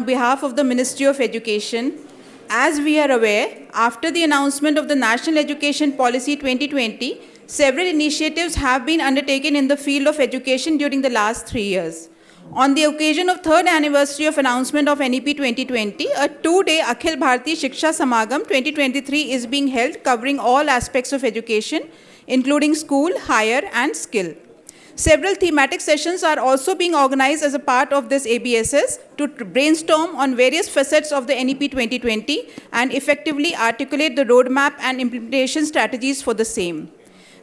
On behalf of the Ministry of Education, as we are aware, after the announcement of the National Education Policy 2020, several initiatives have been undertaken in the field of education during the last 3 years. On the occasion of third anniversary of announcement of NEP 2020, a two-day Akhil Bharati Shiksha Samagam 2023 is being held covering all aspects of education, including school, higher and skill. Several thematic sessions are also being organized as a part of this ABSS to brainstorm on various facets of the NEP 2020 and effectively articulate the roadmap and implementation strategies for the same.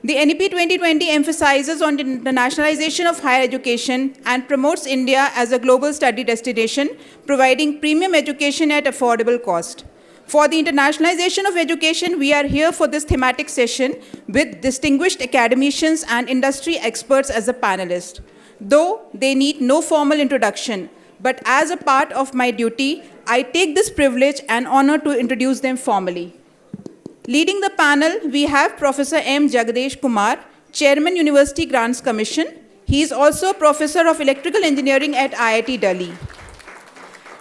The NEP 2020 emphasizes on the internationalization of higher education and promotes India as a global study destination, providing premium education at affordable cost. For the internationalization of education, we are here for this thematic session with distinguished academicians and industry experts as a panelist. Though they need no formal introduction, but as a part of my duty, I take this privilege and honor to introduce them formally. Leading the panel, we have Professor M. Jagadish Kumar, Chairman, University Grants Commission. He is also Professor of Electrical Engineering at IIT Delhi.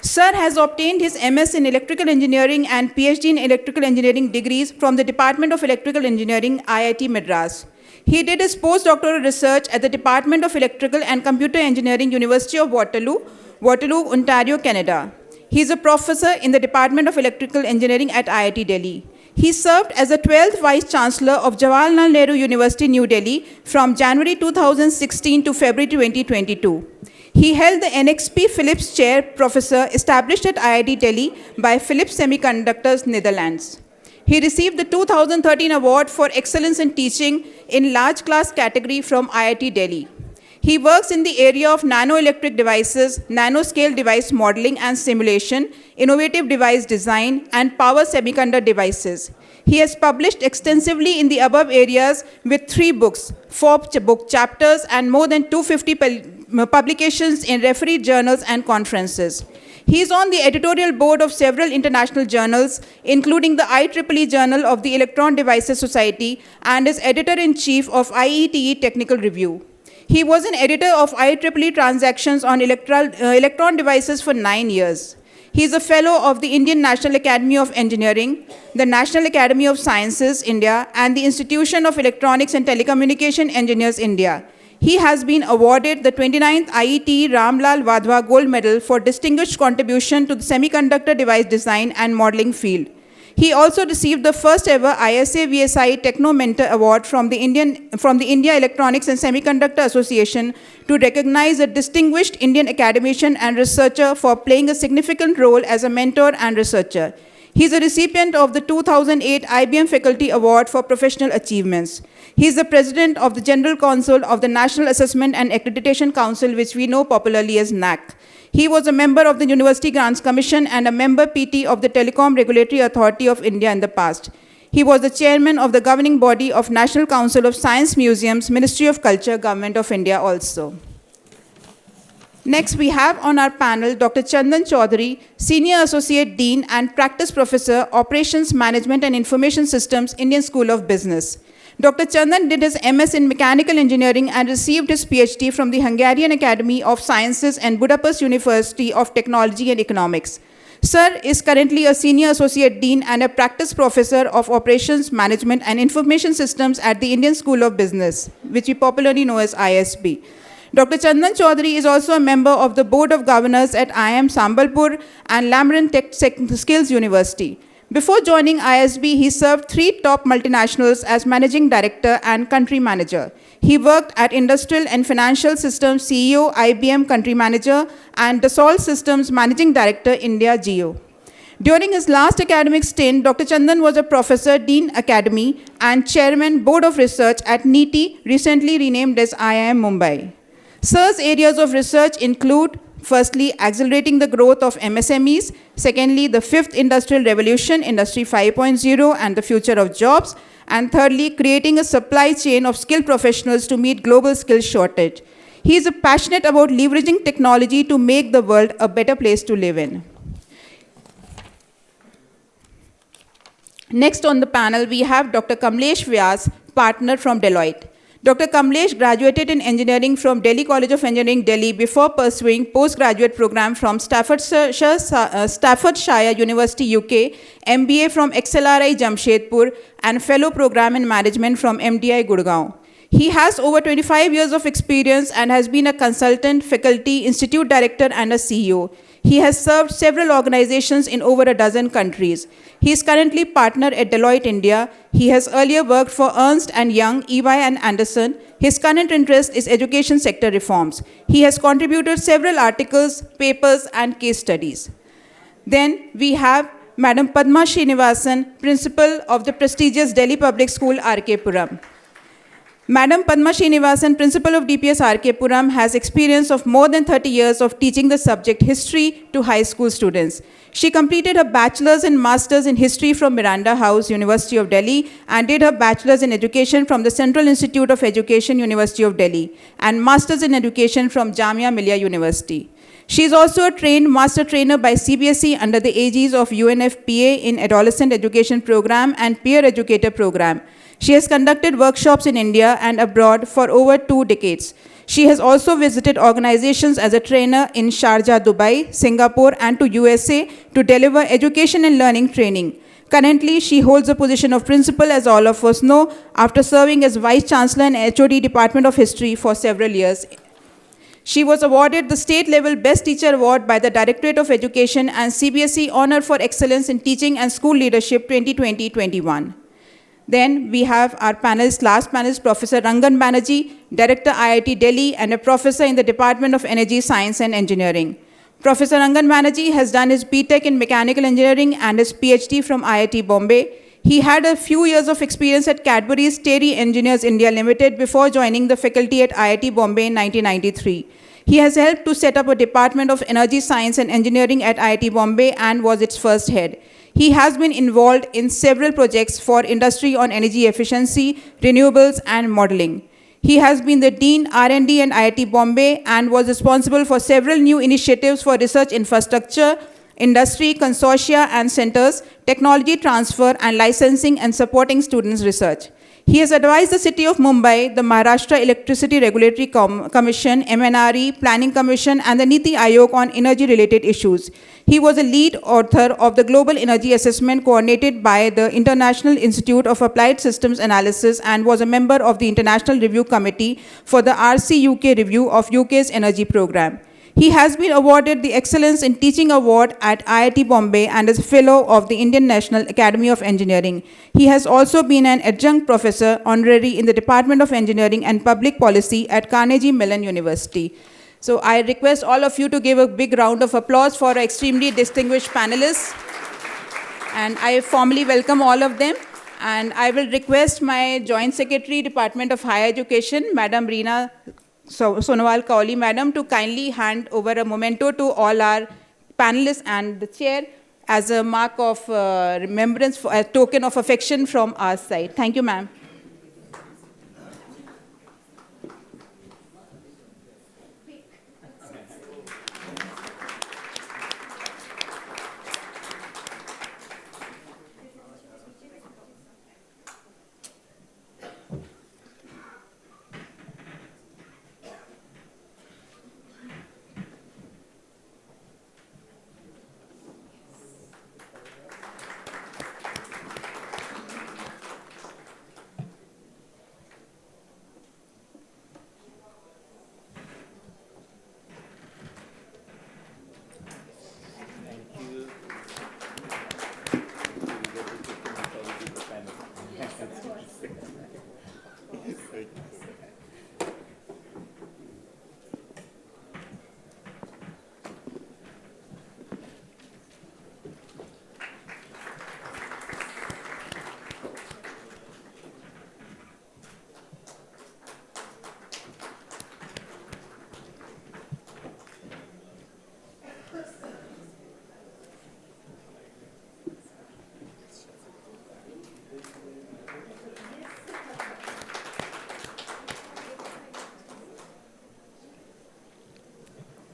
Sir has obtained his MS in Electrical Engineering and PhD in Electrical Engineering degrees from the Department of Electrical Engineering, IIT Madras. He did his postdoctoral research at the Department of Electrical and Computer Engineering, University of Waterloo, Ontario, Canada. He is a professor in the Department of Electrical Engineering at IIT Delhi. He served as the 12th Vice Chancellor of Jawaharlal Nehru University, New Delhi from January 2016 to February 2022. He held the NXP Philips Chair Professor established at IIT Delhi by Philips Semiconductors, Netherlands. He received the 2013 Award for Excellence in Teaching in Large Class category from IIT Delhi. He works in the area of nanoelectric devices, nanoscale device modeling and simulation, innovative device design, and power semiconductor devices. He has published extensively in the above areas with 3 books, 4 book chapters, and more than 250 publications in refereed journals and conferences. He is on the editorial board of several international journals, including the IEEE Journal of the Electron Devices Society, and is editor-in-chief of IETE Technical Review. He was an editor of IEEE Transactions on Electron Devices for 9 years. He is a fellow of the Indian National Academy of Engineering, the National Academy of Sciences, India, and the Institution of Electronics and Telecommunication Engineers, India. He has been awarded the 29th IETE Ramlal Wadhwa Gold Medal for distinguished contribution to the semiconductor device design and modeling field. He also received the first ever ISA VSI Techno Mentor Award from the India Electronics and Semiconductor Association to recognize a distinguished Indian academician and researcher for playing a significant role as a mentor and researcher. He is a recipient of the 2008 IBM Faculty Award for Professional Achievements. He is the President of the General Council of the National Assessment and Accreditation Council, which we know popularly as NAC. He was a member of the University Grants Commission and a member PT of the Telecom Regulatory Authority of India in the past. He was the chairman of the governing body of National Council of Science Museums, Ministry of Culture, Government of India also. Next, we have on our panel Dr. Chandan Chaudhary, Senior Associate Dean and Practice Professor, Operations Management and Information Systems, Indian School of Business. Dr. Chandan did his MS in Mechanical Engineering and received his PhD from the Hungarian Academy of Sciences and Budapest University of Technology and Economics. Sir is currently a Senior Associate Dean and a Practice Professor of Operations Management and Information Systems at the Indian School of Business, which we popularly know as ISB. Dr. Chandan Chaudhary is also a member of the Board of Governors at IIM Sambalpur and Lamron Tech Skills University. Before joining ISB, he served 3 top multinationals as Managing Director and Country Manager. He worked at Industrial and Financial Systems CEO, IBM Country Manager, and Dassault Systems Managing Director, India Geo. During his last academic stint, Dr. Chandan was a Professor, Dean Academy, and Chairman, Board of Research at NITI, recently renamed as IIM Mumbai. Sir's areas of research include, firstly, accelerating the growth of MSMEs, secondly, the 5th Industrial Revolution, Industry 5.0, and the future of jobs, and thirdly, creating a supply chain of skilled professionals to meet global skills shortage. He is passionate about leveraging technology to make the world a better place to live in. Next on the panel, we have Dr. Kamlesh Vyas, partner from Deloitte. Dr. Kamlesh graduated in engineering from Delhi College of Engineering, Delhi, before pursuing postgraduate program from Staffordshire University, UK, MBA from XLRI Jamshedpur, and fellow program in management from MDI Gurgaon. He has over 25 years of experience and has been a consultant, faculty, institute director, and a CEO. He has served several organizations in over a dozen countries. He is currently partner at Deloitte India. He has earlier worked for Ernst & Young, EY, and Anderson. His current interest is education sector reforms. He has contributed several articles, papers, and case studies. Then we have Madam Padma Srinivasan, Principal of the prestigious Delhi Public School, R.K. Puram. Madam Padma Srinivasan, Principal of DPS R.K. Puram, has experience of more than 30 years of teaching the subject history to high school students. She completed her bachelor's and master's in history from Miranda House, University of Delhi, and did her bachelor's in education from the Central Institute of Education, University of Delhi, and master's in education from Jamia Millia University. She is also a trained master trainer by CBSE under the aegis of UNFPA in Adolescent Education Program and Peer Educator Program. She has conducted workshops in India and abroad for over 2 decades. She has also visited organizations as a trainer in Sharjah, Dubai, Singapore, and to USA to deliver education and learning training. Currently, she holds the position of principal, as all of us know, after serving as Vice Chancellor in HOD Department of History for several years. She was awarded the state-level Best Teacher Award by the Directorate of Education and CBSE Honor for Excellence in Teaching and School Leadership 2020-21. Then we have our panelist, last panelist, Professor Rangan Banerjee, Director IIT Delhi and a professor in the Department of Energy, Science and Engineering. Professor Rangan Banerjee has done his BTech in Mechanical Engineering and his PhD from IIT Bombay. He had a few years of experience at Cadbury's Terry Engineers India Limited before joining the faculty at IIT Bombay in 1993. He has helped to set up a Department of Energy, Science and Engineering at IIT Bombay and was its first head. He has been involved in several projects for industry on energy efficiency, renewables, and modeling. He has been the Dean R&D at IIT Bombay and was responsible for several new initiatives for research infrastructure, industry, consortia and centers, technology transfer and licensing and supporting students' research. He has advised the City of Mumbai, the Maharashtra Electricity Regulatory Commission, MNRE, Planning Commission, and the Niti Aayog on energy-related issues. He was a lead author of the Global Energy Assessment coordinated by the International Institute of Applied Systems Analysis and was a member of the International Review Committee for the RC UK review of UK's energy program. He has been awarded the Excellence in Teaching Award at IIT Bombay and is a Fellow of the Indian National Academy of Engineering. He has also been an Adjunct Professor Honorary in the Department of Engineering and Public Policy at Carnegie Mellon University. So I request all of you to give a big round of applause for our extremely distinguished panelists. And I formally welcome all of them. And I will request my Joint Secretary, Department of Higher Education, Madam Reena Sonowal Kauli, Madam, to kindly hand over a memento to all our panelists and the chair as a mark of remembrance, a token of affection from our side. Thank you, ma'am.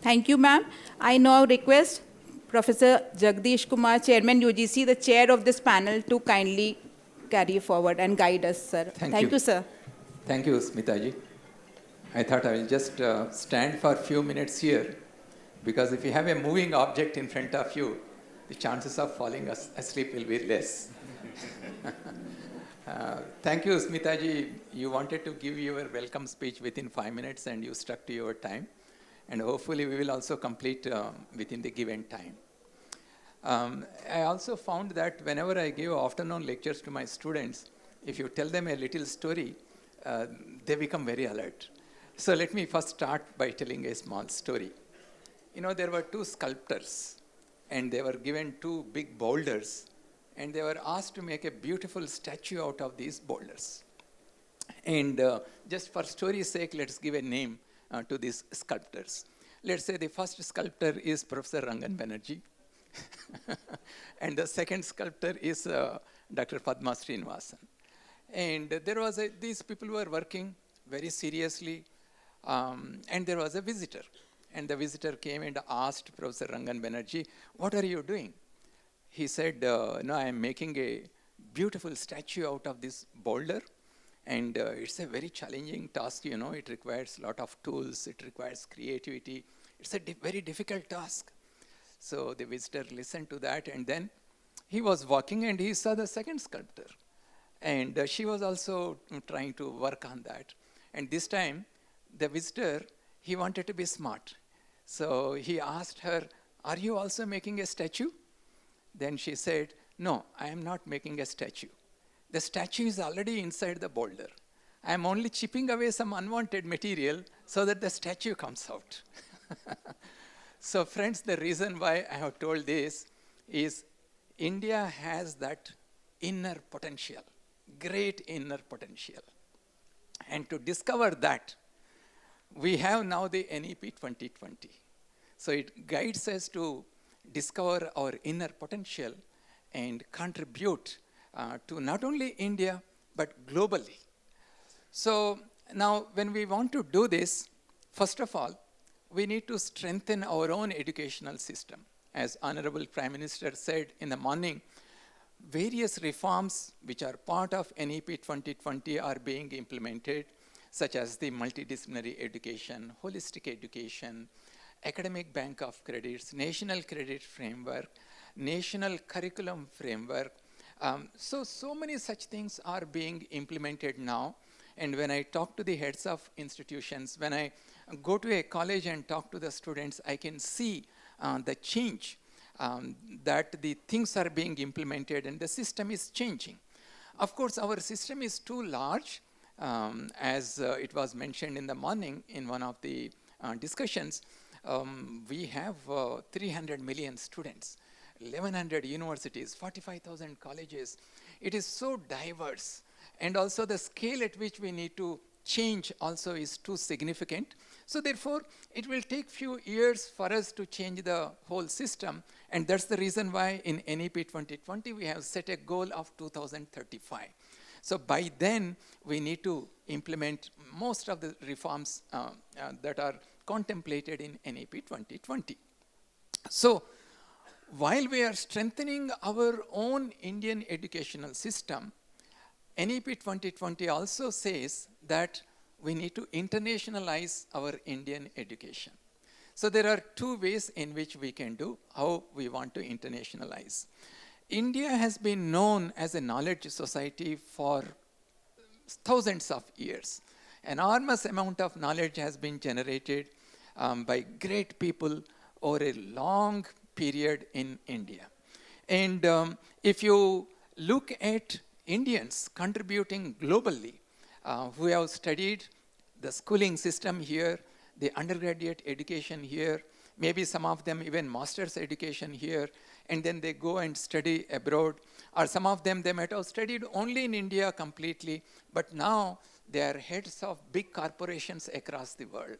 Thank you, ma'am. I now request Professor Jagdish Kumar, Chairman UGC, the chair of this panel, to kindly carry forward and guide us, sir. Thank you, sir. Thank you, Smitaji. I thought I will just stand for a few minutes here, because if you have a moving object in front of you, the chances of falling asleep will be less. Thank you, Smitaji. You wanted to give your welcome speech within 5 minutes and you stuck to your time. And hopefully we will also complete within the given time. I also found that whenever I give afternoon lectures to my students, if you tell them a little story, they become very alert. So let me first start by telling a small story. You know, there were two sculptors, and they were given two big boulders, and they were asked to make a beautiful statue out of these boulders. And just for story's sake, let's give a name to these sculptors. Let's say the first sculptor is Professor Rangan Banerjee, and the second sculptor is Dr. Padma Srinivasan. And there was these people were working very seriously, and there was a visitor. And the visitor came and asked Professor Rangan Banerjee, "What are you doing?" He said, "No, I am making a beautiful statue out of this boulder. And it's a very challenging task, you know. It requires a lot of tools. It requires creativity. It's a very difficult task." So the visitor listened to that, and then he was walking and he saw the second sculptor. And she was also trying to work on that. And this time, the visitor, he wanted to be smart. So he asked her, "Are you also making a statue?" Then she said, "No, I am not making a statue. The statue is already inside the boulder. I am only chipping away some unwanted material so that the statue comes out." So friends, the reason why I have told this is India has that inner potential, great inner potential. And to discover that, we have now the NEP 2020. So it guides us to discover our inner potential and contribute to not only India, but globally. So now when we want to do this, first of all, we need to strengthen our own educational system. As Honorable Prime Minister said in the morning, various reforms which are part of NEP 2020 are being implemented, such as the multidisciplinary education, holistic education, academic bank of credits, national credit framework, national curriculum framework. So many such things are being implemented now. And when I talk to the heads of institutions, when I go to a college and talk to the students, I can see the change, that the things are being implemented and the system is changing. Of course, our system is too large, as it was mentioned in the morning in one of the discussions. We have 300 million students, 1,100 universities, 45,000 colleges. It is so diverse. And also the scale at which we need to change also is too significant. So therefore, it will take few years for us to change the whole system. And that's the reason why in NEP 2020, we have set a goal of 2035. So by then, we need to implement most of the reforms that are contemplated in NEP 2020. So while we are strengthening our own Indian educational system, NEP 2020 also says that we need to internationalize our Indian education. So there are two ways in which we can do how we want to internationalize. India has been known as a knowledge society for thousands of years. An enormous amount of knowledge has been generated by great people over a long period in India. And if you look at Indians contributing globally, who have studied the schooling system here, the undergraduate education here, maybe some of them even master's education here, and then they go and study abroad, or some of them, they might have studied only in India completely, but now they are heads of big corporations across the world.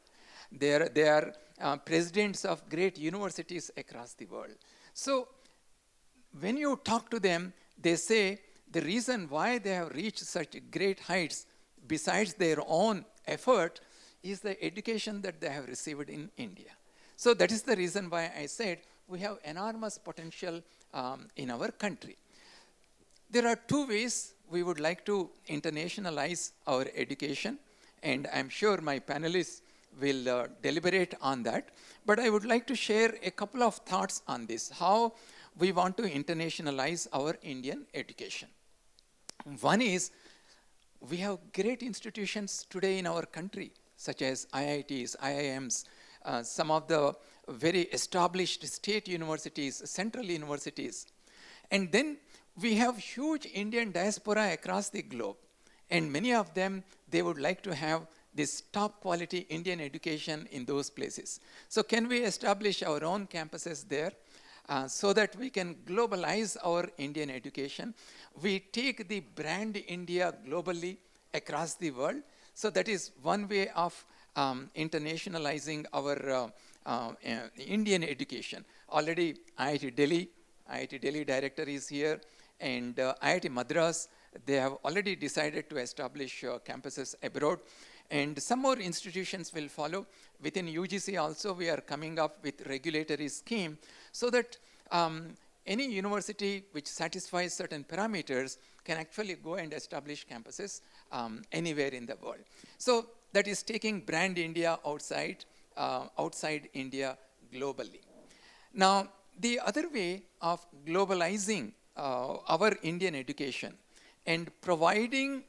They are presidents of great universities across the world. So when you talk to them, they say the reason why they have reached such great heights, besides their own effort, is the education that they have received in India. So that is the reason why I said we have enormous potential in our country. There are two ways we would like to internationalize our education, and I'm sure my panelists will deliberate on that. But I would like to share a couple of thoughts on this, how we want to internationalize our Indian education. One is, we have great institutions today in our country, such as IITs, IIMs, some of the very established state universities, central universities. And then we have huge Indian diaspora across the globe. And many of them, they would like to have this top quality Indian education in those places. So can we establish our own campuses there? So that we can globalize our Indian education. We take the brand India globally across the world. So that is one way of internationalizing our Indian education. Already IIT Delhi director is here, and IIT Madras, they have already decided to establish campuses abroad. And some more institutions will follow. Within UGC also, we are coming up with regulatory scheme so that any university which satisfies certain parameters can actually go and establish campuses anywhere in the world. So that is taking brand India outside India globally. Now, the other way of globalizing our Indian education and providing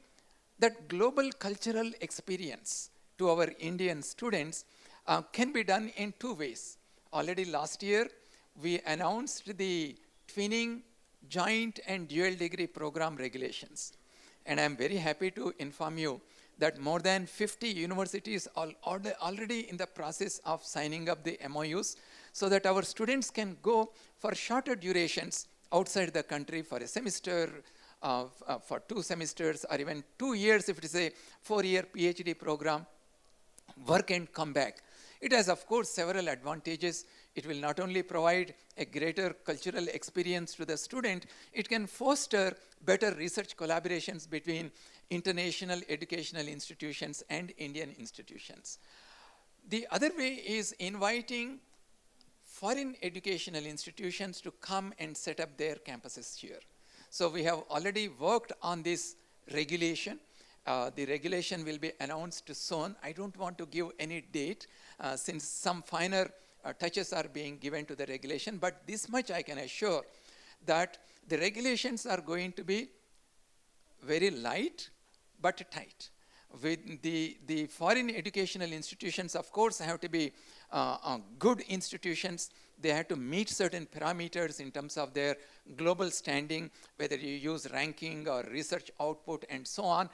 that global cultural experience to our Indian students can be done in two ways. Already last year, we announced the twinning, joint and dual degree program regulations. And I'm very happy to inform you that more than 50 universities are already in the process of signing up the MOUs so that our students can go for shorter durations outside the country for a semester, for 2 semesters, or even 2 years if it is a 4-year PhD program, work and come back. It has, of course, several advantages. It will not only provide a greater cultural experience to the student, it can foster better research collaborations between international educational institutions and Indian institutions. The other way is inviting foreign educational institutions to come and set up their campuses here. So we have already worked on this regulation. The regulation will be announced soon. I don't want to give any date since some finer touches are being given to the regulation, but this much I can assure that the regulations are going to be very light but tight. With the foreign educational institutions, of course, have to be good institutions. They have to meet certain parameters in terms of their global standing, whether you use ranking or research output and so on.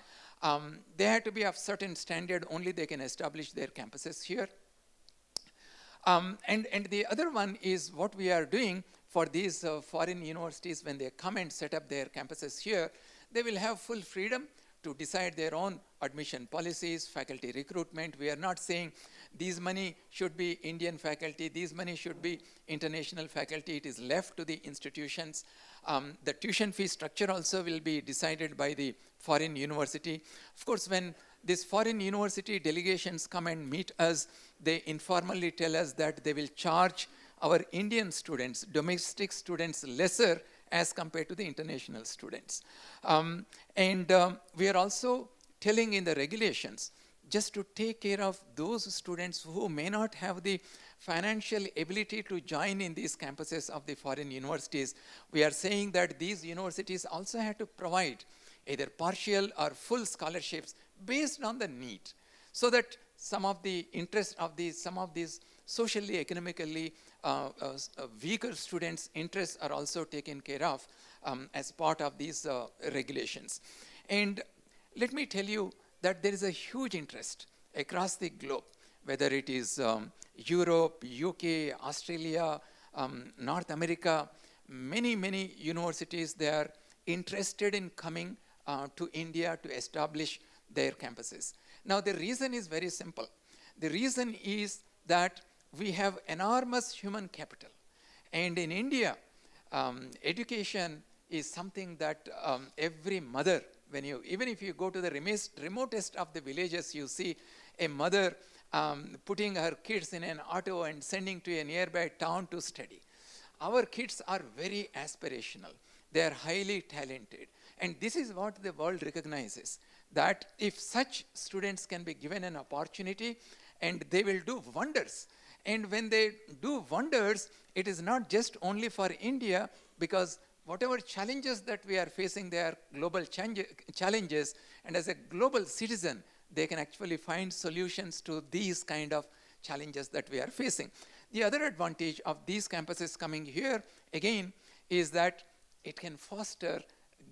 They have to be of certain standard, only they can establish their campuses here. And the other one is what we are doing for these foreign universities. When they come and set up their campuses here, they will have full freedom to decide their own admission policies, faculty recruitment. We are not saying these money should be Indian faculty, these money should be international faculty. It is left to the institutions. The tuition fee structure also will be decided by the foreign university. Of course, when these foreign university delegations come and meet us, they informally tell us that they will charge our Indian students, domestic students, lesser as compared to the international students. We are also telling in the regulations just to take care of those students who may not have the financial ability to join in these campuses of the foreign universities. We are saying that these universities also have to provide either partial or full scholarships based on the need, so that some of the interest of some of these socially, economically weaker students' interests are also taken care of as part of these regulations. And let me tell you that there is a huge interest across the globe, whether it is Europe, UK, Australia, North America, many universities, they are interested in coming to India to establish their campuses. Now, the reason is very simple. The reason is that we have enormous human capital. And in India, education is something that every mother, even if you go to the remotest of the villages, you see a mother putting her kids in an auto and sending to a nearby town to study. Our kids are very aspirational. They are highly talented. And this is what the world recognizes, that if such students can be given an opportunity, and they will do wonders. And when they do wonders, it is not just only for India, because whatever challenges that we are facing, they are global challenges, and as a global citizen, they can actually find solutions to these kind of challenges that we are facing. The other advantage of these campuses coming here, again, is that it can foster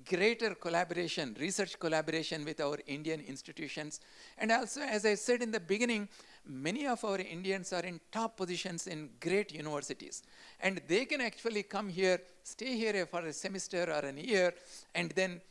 greater collaboration, research collaboration with our Indian institutions. And also, as I said in the beginning, many of our Indians are in top positions in great universities. And they can actually come here, stay here for a semester or an year, and then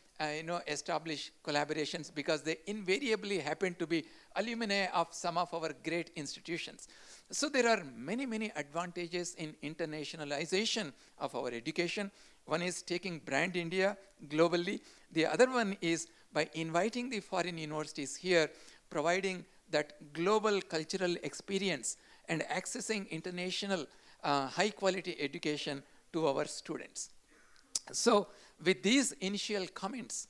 establish collaborations, because they invariably happen to be alumni of some of our great institutions. So there are many, many advantages in internationalization of our education. One is taking brand India globally. The other one is by inviting the foreign universities here, providing that global cultural experience and accessing international high quality education to our students. So with these initial comments,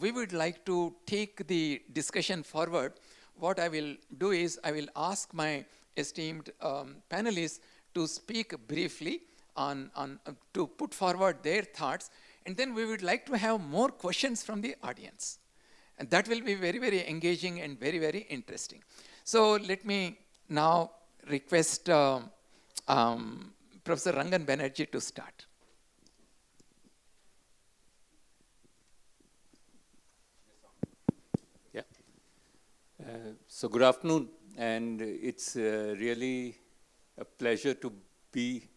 we would like to take the discussion forward. What I will do is I will ask my esteemed panelists to speak briefly to put forward their thoughts, and then we would like to have more questions from the audience. And that will be very, very engaging and very, very interesting. So let me now request Professor Rangan Banerjee to start. Yeah. So good afternoon, and it's really a pleasure to be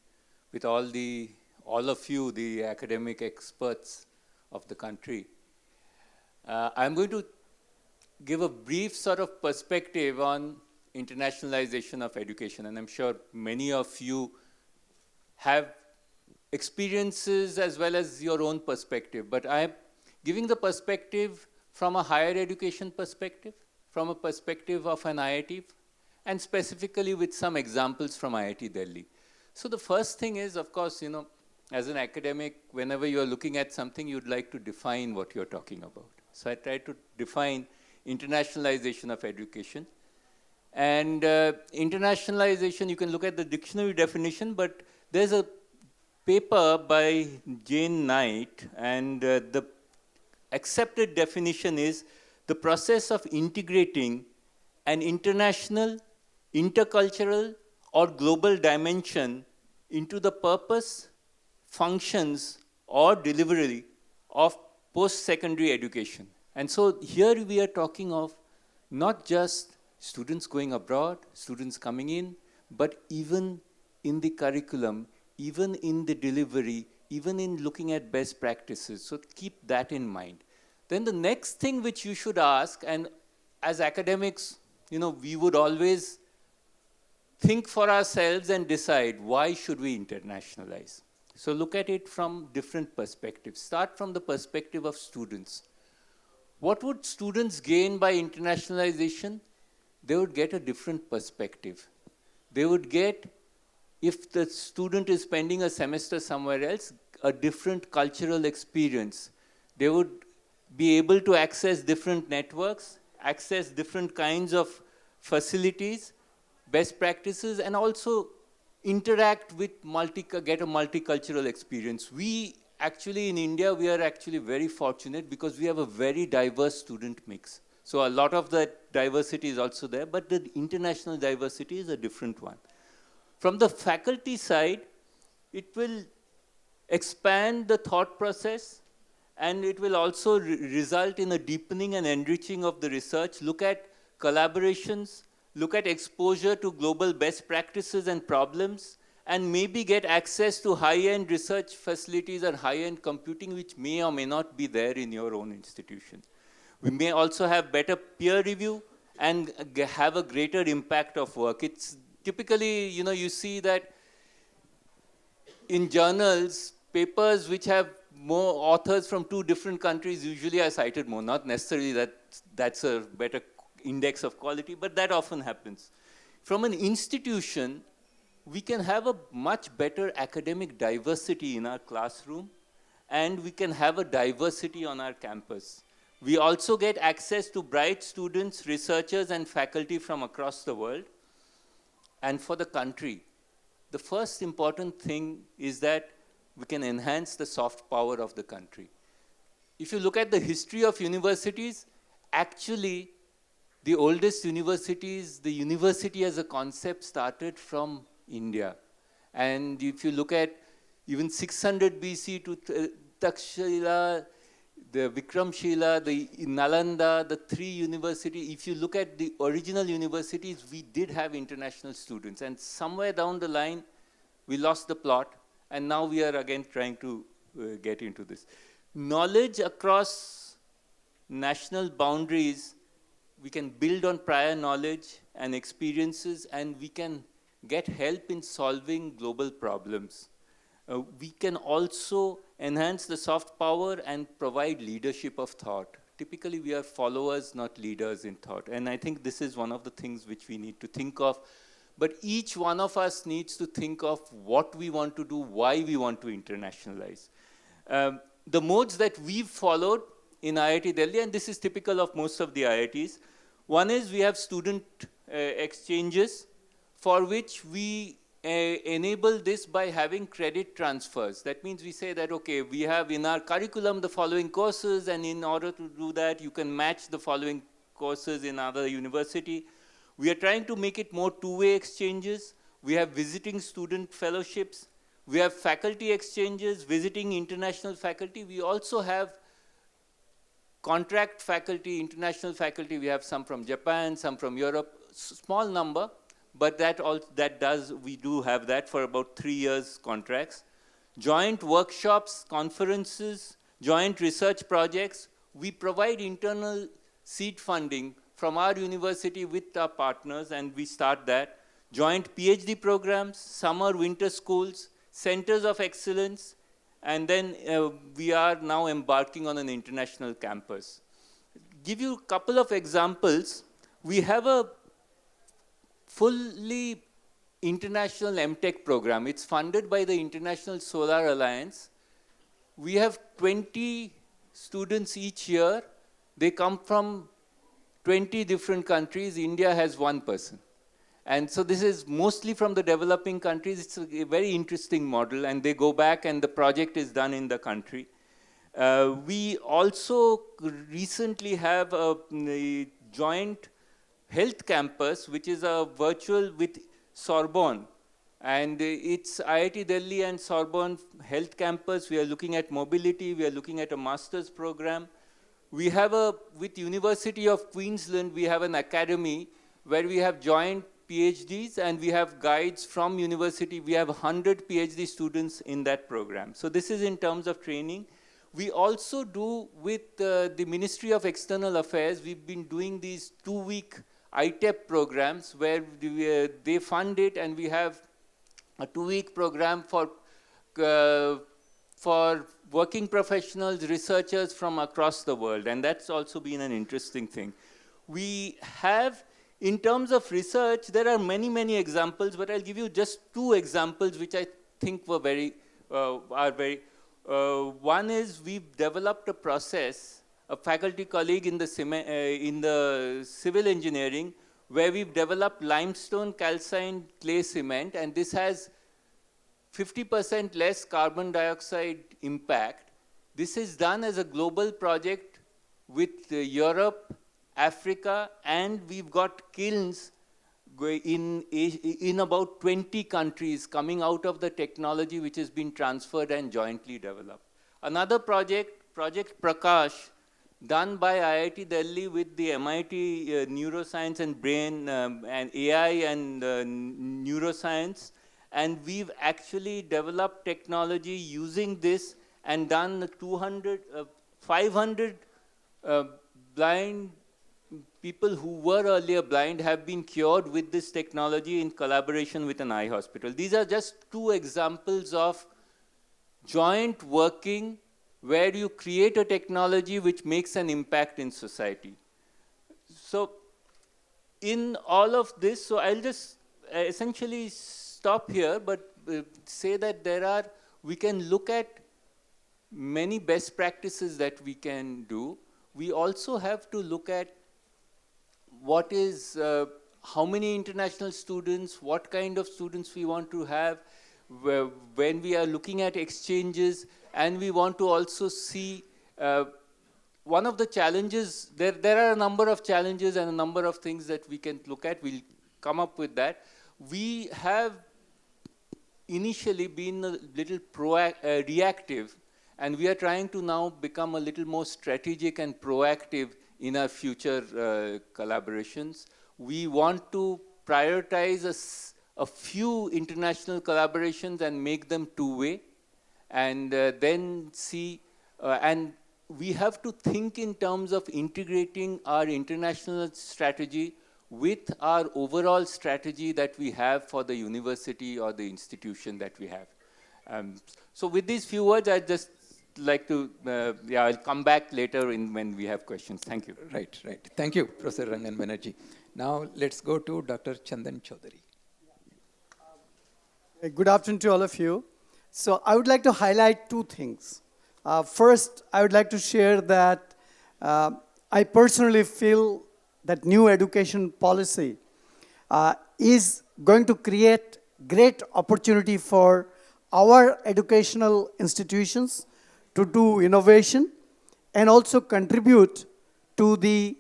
with all of you, the academic experts of the country. I'm going to give a brief sort of perspective on internationalization of education, and I'm sure many of you have experiences as well as your own perspective, but I'm giving the perspective from a higher education perspective, from a perspective of an IIT, and specifically with some examples from IIT Delhi. So the first thing is, of course, as an academic, whenever you're looking at something, you'd like to define what you're talking about. So I try to define internationalization of education. And internationalization, you can look at the dictionary definition, but there's a paper by Jane Knight, and the accepted definition is the process of integrating an international, intercultural, or global dimension into the purpose, functions, or delivery of post-secondary education. And so here we are talking of not just students going abroad, students coming in, but even in the curriculum, even in the delivery, even in looking at best practices. So keep that in mind. Then the next thing which you should ask, and as academics, we would always think for ourselves and decide, why should we internationalize? So look at it from different perspectives. Start from the perspective of students. What would students gain by internationalization? They would get a different perspective. They would get, if the student is spending a semester somewhere else, a different cultural experience. They would be able to access different networks, access different kinds of facilities, best practices, and also interact with get a multicultural experience. We actually, in India, we are actually very fortunate because we have a very diverse student mix. So a lot of the diversity is also there, but the international diversity is a different one. From the faculty side, it will expand the thought process, and it will also result in a deepening and enriching of the research. Look at collaborations, look at exposure to global best practices and problems, and maybe get access to high-end research facilities and high-end computing, which may or may not be there in your own institution. We may also have better peer review and have a greater impact of work. It's typically, you see that in journals, papers which have more authors from two different countries usually are cited more. Not necessarily that that's a better index of quality, but that often happens. From an institution, we can have a much better academic diversity in our classroom, and we can have a diversity on our campus. We also get access to bright students, researchers, and faculty from across the world. And for the country, the first important thing is that we can enhance the soft power of the country. If you look at the history of universities, actually, the oldest universities, the university as a concept started from India. And if you look at even 600 BC to Takshila, the Vikramshila, the Nalanda, the three universities, if you look at the original universities, we did have international students. And somewhere down the line, we lost the plot, and now we are again trying to get into this. Knowledge across national boundaries, we can build on prior knowledge and experiences, and we can get help in solving global problems. We can also enhance the soft power and provide leadership of thought. Typically, we are followers, not leaders in thought. And I think this is one of the things which we need to think of. But each one of us needs to think of what we want to do, why we want to internationalize. The modes that we've followed in IIT Delhi, and this is typical of most of the IITs, one is we have student exchanges, for which we enable this by having credit transfers. That means we say that, okay, we have in our curriculum the following courses, and in order to do that, you can match the following courses in other university. We are trying to make it more two-way exchanges. We have visiting student fellowships. We have faculty exchanges, visiting international faculty. We also have contract faculty, international faculty. We have some from Japan, some from Europe, small number, but we do have that for about 3 years contracts. Joint workshops, conferences, joint research projects. We provide internal seed funding from our university with our partners, and we start that. Joint PhD programs, summer, winter schools, centers of excellence, and then we are now embarking on an international campus. Give you a couple of examples. We have a fully international MTech program. It's funded by the International Solar Alliance. We have 20 students each year. They come from 20 different countries. India has one person. And so this is mostly from the developing countries. It's a very interesting model, and they go back and the project is done in the country. We also recently have a joint health campus, which is a virtual with Sorbonne. And it's IIT Delhi and Sorbonne Health Campus. We are looking at mobility. We are looking at a master's program. We have with University of Queensland, we have an academy where we have joint PhDs, and we have guides from university. We have 100 PhD students in that program. So this is in terms of training. We also do with the Ministry of External Affairs, we've been doing these 2-week ITEP programs where they fund it, and we have a 2-week program for working professionals, researchers from across the world, and that's also been an interesting thing. We have, in terms of research, there are many, many examples, but I'll give you just 2 examples which I think were one is we've developed a process, a faculty colleague in the civil engineering, where we've developed limestone calcined clay cement, and this has 50% less carbon dioxide impact. This is done as a global project with Europe, Africa, and we've got kilns in about 20 countries coming out of the technology which has been transferred and jointly developed. Another project, Project Prakash, done by IIT Delhi with the MIT Neuroscience and Brain and AI and Neuroscience, and we've actually developed technology using this and done 500 blind people who were earlier blind have been cured with this technology in collaboration with an eye hospital. These are just 2 examples of joint working where you create a technology which makes an impact in society. So in all of this, so I'll just essentially stop here, but say that we can look at many best practices that we can do. We also have to look at what is, how many international students, what kind of students we want to have, when we are looking at exchanges, and we want to also see one of the challenges, there are a number of challenges and a number of things that we can look at. We'll come up with that. We have initially been a little reactive, and we are trying to now become a little more strategic and proactive in our future collaborations. We want to prioritize a few international collaborations and make them two-way, and then see, and we have to think in terms of integrating our international strategy with our overall strategy that we have for the university or the institution that we have. So with these few words, I'd just like to, yeah, I'll come back later when we have questions. Thank you. Right. Thank you, Professor Rangan Banerjee. Now let's go to Dr. Chandan Chaudhary. Good afternoon to all of you. So I would like to highlight two things. First, I would like to share that I personally feel that new education policy is going to create great opportunity for our educational institutions to do innovation and also contribute to the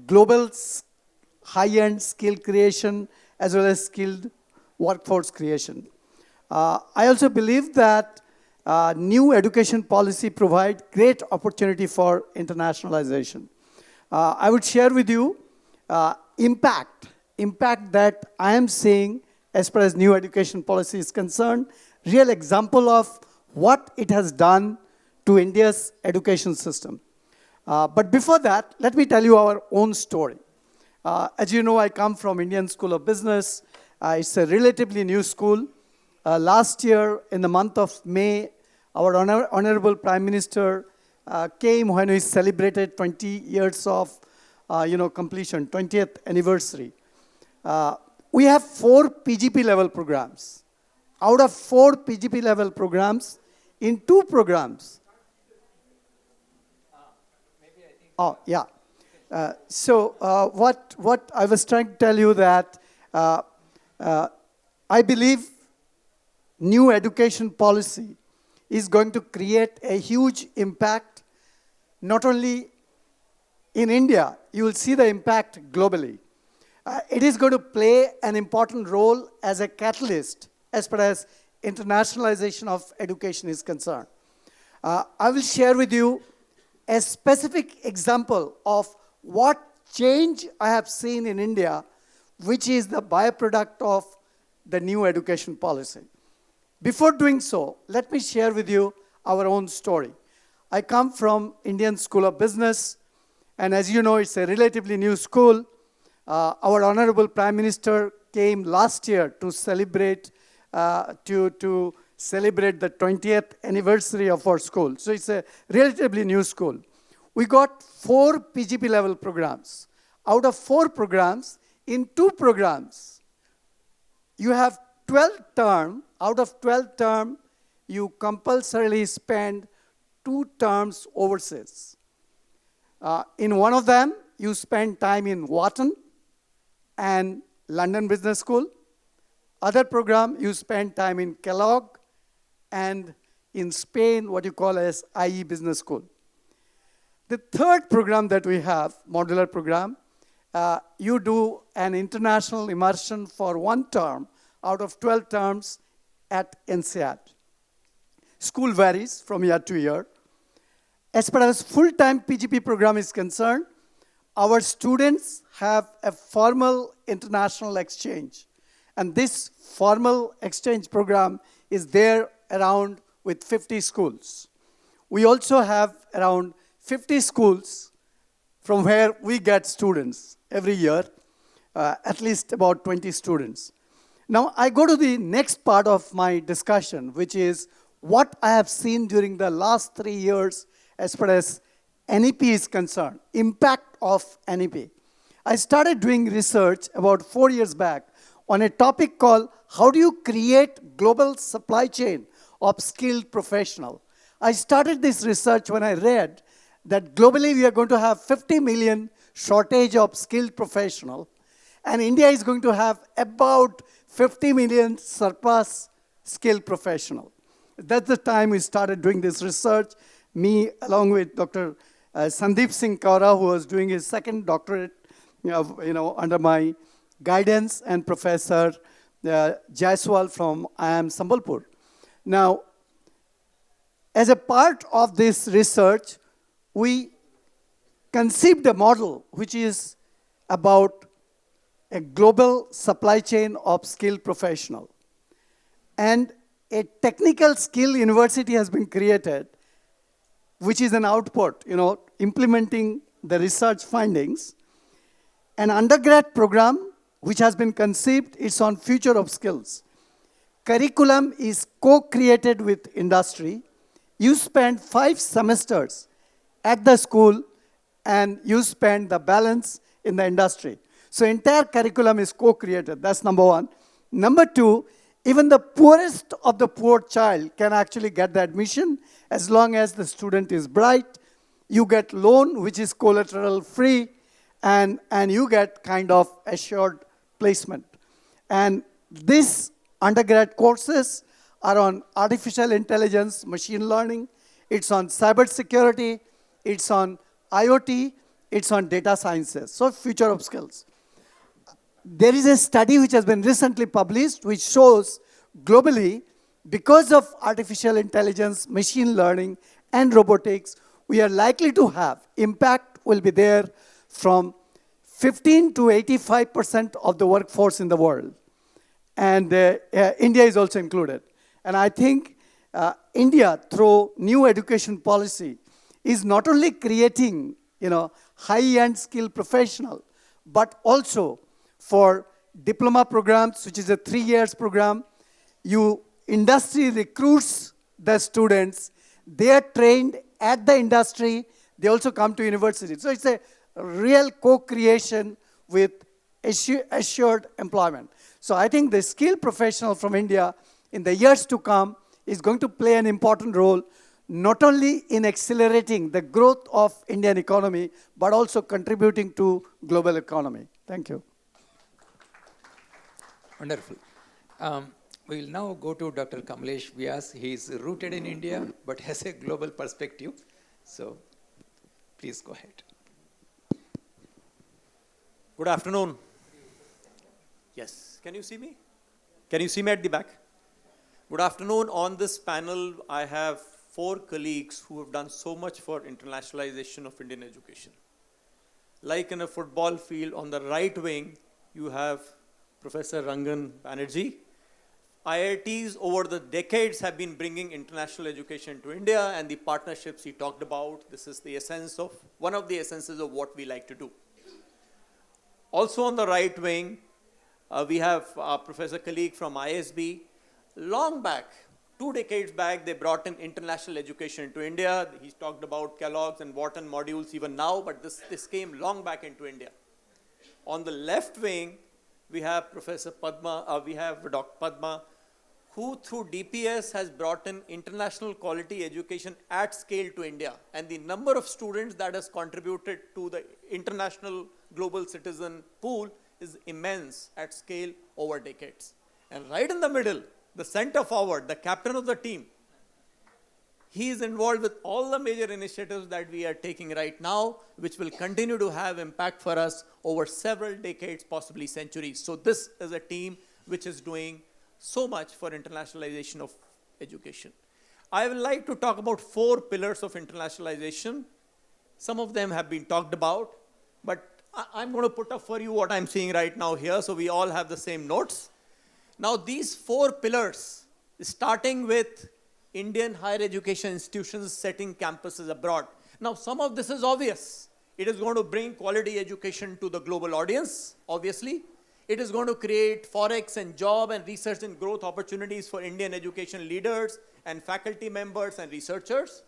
global high-end skill creation as well as skilled workforce creation. I also believe that new education policy provide great opportunity for internationalization. I would share with you impact that I am seeing as far as new education policy is concerned, real example of what it has done to India's education system. But before that, let me tell you our own story. As you know, I come from Indian School of Business. It's a relatively new school. Last year, in the month of May, our Honorable Prime Minister came when we celebrated 20 years of completion, 20th anniversary. We have 4 PGP level programs. Out of 4 PGP level programs, in 2 programs. Oh, yeah. So what I was trying to tell you that I believe new education policy is going to create a huge impact, not only in India, you will see the impact globally. It is going to play an important role as a catalyst as far as internationalization of education is concerned. I will share with you a specific example of what change I have seen in India, which is the byproduct of the new education policy. Before doing so, let me share with you our own story. I come from Indian School of Business, and as you know, it's a relatively new school. Our Honorable Prime Minister came last year to celebrate the 20th anniversary of our school. So it's a relatively new school. We got 4 PGP level programs. Out of 4 programs, in 2 programs, you have 12 term. Out of 12 term, you compulsorily spend 2 terms overseas. In one of them, you spend time in Wharton and London Business School. Other program, you spend time in Kellogg and in Spain, what you call as IE Business School. The third program that we have, modular program, you do an international immersion for 1 term out of 12 terms at INSEAD. School varies from year to year. As far as full-time PGP program is concerned, our students have a formal international exchange. And this formal exchange program is there around with 50 schools. We also have around 50 schools from where we get students every year, at least about 20 students. Now, I go to the next part of my discussion, which is what I have seen during the last 3 years as far as NEP is concerned, impact of NEP. I started doing research about 4 years back on a topic called how do you create global supply chain of skilled professional? I started this research when I read that globally we are going to have 50 million shortage of skilled professional, and India is going to have about 50 million surplus skilled professional. That's the time we started doing this research. Me, along with Dr. Sandeep Singh Kaura, who was doing his second doctorate, under my guidance, and Professor Jaiswal from IIM Sambalpur. Now, as a part of this research, we conceived a model which is about a global supply chain of skilled professional. And a technical skill university has been created, which is an output, implementing the research findings. An undergrad program which has been conceived, it's on future of skills. Curriculum is co-created with industry. You spend 5 semesters at the school and you spend the balance in the industry. So entire curriculum is co-created. That's number one. Number two, even the poorest of the poor child can actually get the admission as long as the student is bright. You get loan, which is collateral free, and you get kind of assured placement. And these undergrad courses are on artificial intelligence, machine learning, it's on cybersecurity, it's on IoT, it's on data sciences, so future of skills. There is a study which has been recently published which shows globally, because of artificial intelligence, machine learning, and robotics, we are likely to have impact will be there from 15 to 85% of the workforce in the world. And India is also included. And I think India, through new education policy, is not only creating high-end skilled professional, but also for diploma programs, which is a 3 years program. Industry recruits the students. They are trained at the industry. They also come to university. So it's a real co-creation with assured employment. So I think the skilled professional from India in the years to come is going to play an important role, not only in accelerating the growth of Indian economy, but also contributing to global economy. Thank you. Wonderful. We will now go to Dr. Kamlesh Vyas. He is rooted in India, but has a global perspective. So please go ahead. Good afternoon. Yes, can you see me? Can you see me at the back? Good afternoon. On this panel, I have 4 colleagues who have done so much for internationalization of Indian education. Like in a football field, on the right wing, you have Professor Rangan Banerjee. IITs over the decades have been bringing international education to India, and the partnerships he talked about, this is the essence of, one of the essences of what we like to do. Also on the right wing, we have a professor colleague from ISB. Long back, 2 decades back, they brought in international education to India. He's talked about Kellogg's and Wharton modules even now, but this came long back into India. On the left wing, we have Professor Padma, we have Dr. Padma, who through DPS has brought in international quality education at scale to India. And the number of students that has contributed to the international global citizen pool is immense at scale over decades. And right in the middle, the center forward, the captain of the team, he is involved with all the major initiatives that we are taking right now, which will continue to have impact for us over several decades, possibly centuries. So this is a team which is doing so much for internationalization of education. I would like to talk about 4 pillars of internationalization. Some of them have been talked about, but I'm going to put up for you what I'm seeing right now here, so we all have the same notes. Now these 4 pillars, starting with Indian higher education institutions setting campuses abroad. Now some of this is obvious. It is going to bring quality education to the global audience, obviously. It is going to create forex and job and research and growth opportunities for Indian education leaders and faculty members and researchers.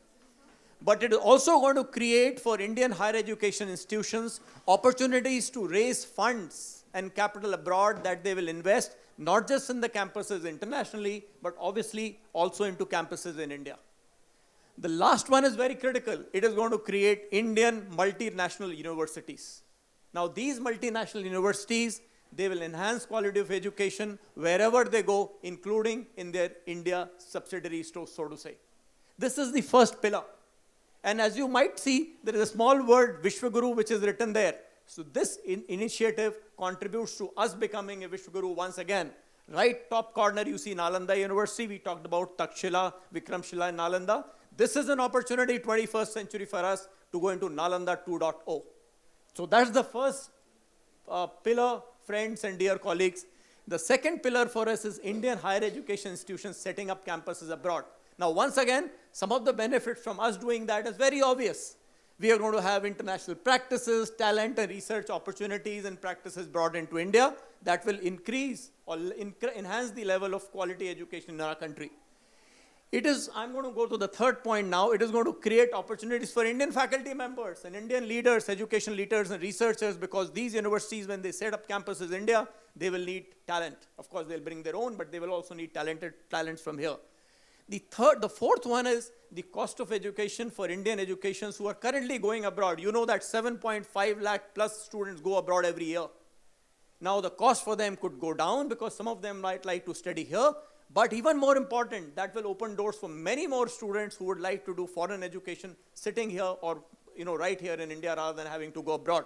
But it is also going to create for Indian higher education institutions opportunities to raise funds and capital abroad that they will invest not just in the campuses internationally, but obviously also into campuses in India. The last one is very critical. It is going to create Indian multinational universities. Now, these multinational universities, they will enhance quality of education wherever they go, including in their India subsidiaries, so to say. This is the first pillar. And as you might see, there is a small word, Vishwaguru, which is written there. So this initiative contributes to us becoming a Vishwaguru once again. Right top corner, you see Nalanda University. We talked about Takshila, Vikramshila, and Nalanda. This is an opportunity, 21st century for us, to go into Nalanda 2.0. So that's the first pillar, friends and dear colleagues. The second pillar for us is Indian higher education institutions setting up campuses abroad. Now, once again, some of the benefits from us doing that is very obvious. We are going to have international practices, talent and research opportunities and practices brought into India that will increase or enhance the level of quality education in our country. I'm going to go to the third point now. It is going to create opportunities for Indian faculty members and Indian leaders, education leaders and researchers, because these universities, when they set up campuses in India, they will need talent. Of course, they'll bring their own, but they will also need talents from here. The fourth one is the cost of education for Indian educations who are currently going abroad. You know that 7.5 lakh plus students go abroad every year. Now the cost for them could go down because some of them might like to study here, but even more important, that will open doors for many more students who would like to do foreign education sitting here or right here in India rather than having to go abroad.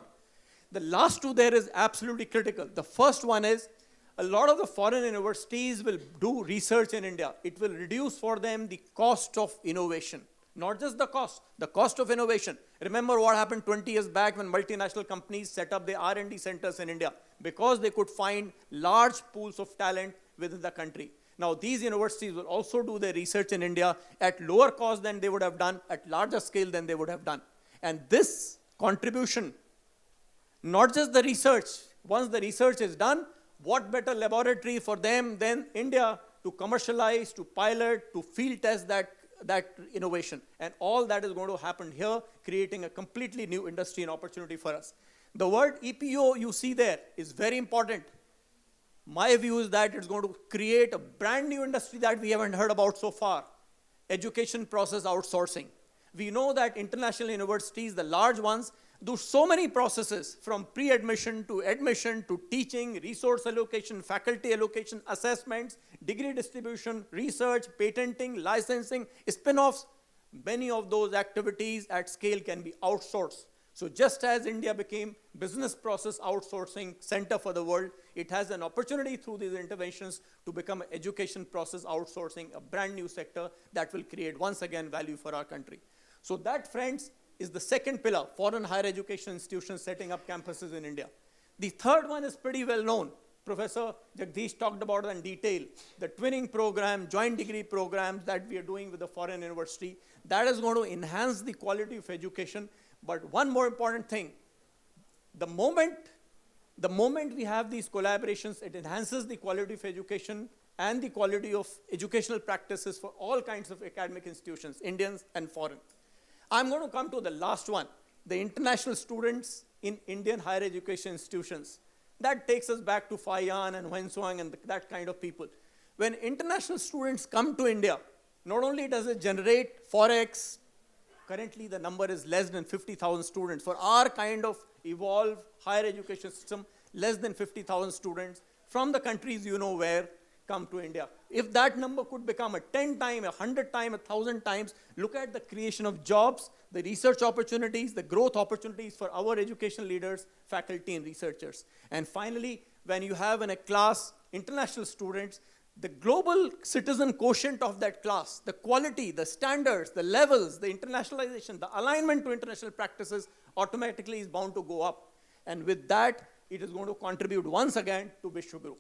The last two there is absolutely critical. The first one is a lot of the foreign universities will do research in India. It will reduce for them the cost of innovation. Not just the cost of innovation. Remember what happened 20 years back when multinational companies set up their R&D centers in India because they could find large pools of talent within the country. Now, these universities will also do their research in India at lower cost than they would have done, at larger scale than they would have done. And this contribution, not just the research, once the research is done, what better laboratory for them than India to commercialize, to pilot, to field test that innovation. And all that is going to happen here, creating a completely new industry and opportunity for us. The word EPO you see there is very important. My view is that it's going to create a brand new industry that we haven't heard about so far, education process outsourcing. We know that international universities, the large ones, do so many processes from pre-admission to teaching, resource allocation, faculty allocation, assessments, degree distribution, research, patenting, licensing, spin-offs. Many of those activities at scale can be outsourced. So just as India became business process outsourcing center for the world, it has an opportunity through these interventions to become an education process outsourcing, a brand new sector that will create once again value for our country. So that, friends, is the second pillar, foreign higher education institutions setting up campuses in India. The third one is pretty well known. Professor Jagdish talked about it in detail. The twinning program, joint degree programs that we are doing with the foreign university, that is going to enhance the quality of education. But one more important thing, the moment we have these collaborations, it enhances the quality of education and the quality of educational practices for all kinds of academic institutions, Indians and foreign. I'm going to come to the last one, the international students in Indian higher education institutions. That takes us back to Fayan and Wensuang and that kind of people. When international students come to India, not only does it generate forex, currently the number is less than 50,000 students. For our kind of evolved higher education system, less than 50,000 students from the countries you know where come to India. If that number could become a 10 times, 100 times, 1,000 times, look at the creation of jobs, the research opportunities, the growth opportunities for our education leaders, faculty, and researchers. And finally, when you have in a class international students, the global citizen quotient of that class, the quality, the standards, the levels, the internationalization, the alignment to international practices automatically is bound to go up. And with that, it is going to contribute once again to Vishwaguru.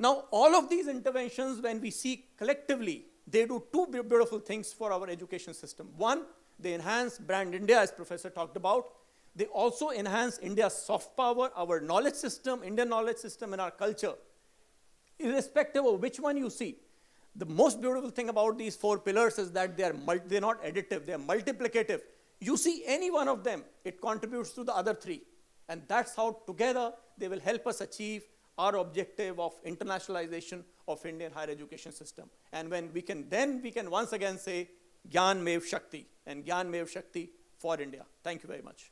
Now, all of these interventions, when we see collectively, they do two beautiful things for our education system. One, they enhance brand India, as Professor talked about. They also enhance India's soft power, our knowledge system, Indian knowledge system, and our culture. Irrespective of which one you see, the most beautiful thing about these four pillars is that they're not additive, they're multiplicative. You see any one of them, it contributes to the other three. And that's how together they will help us achieve our objective of internationalization of Indian higher education system. And when we can once again say, Gyan Mev Shakti, and Gyan Mev Shakti for India. Thank you very much.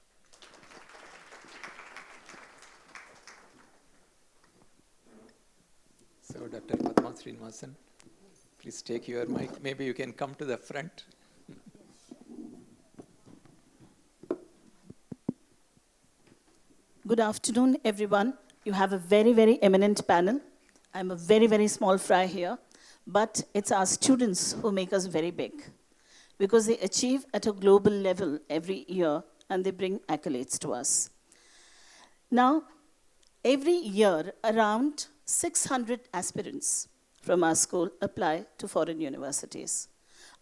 So, Dr. Padma Srinivasan, please take your mic. Maybe you can come to the front. Good afternoon, everyone. You have a very, very eminent panel. I'm a very, very small fry here, but it's our students who make us very big because they achieve at a global level every year and they bring accolades to us. Now, every year, around 600 aspirants from our school apply to foreign universities,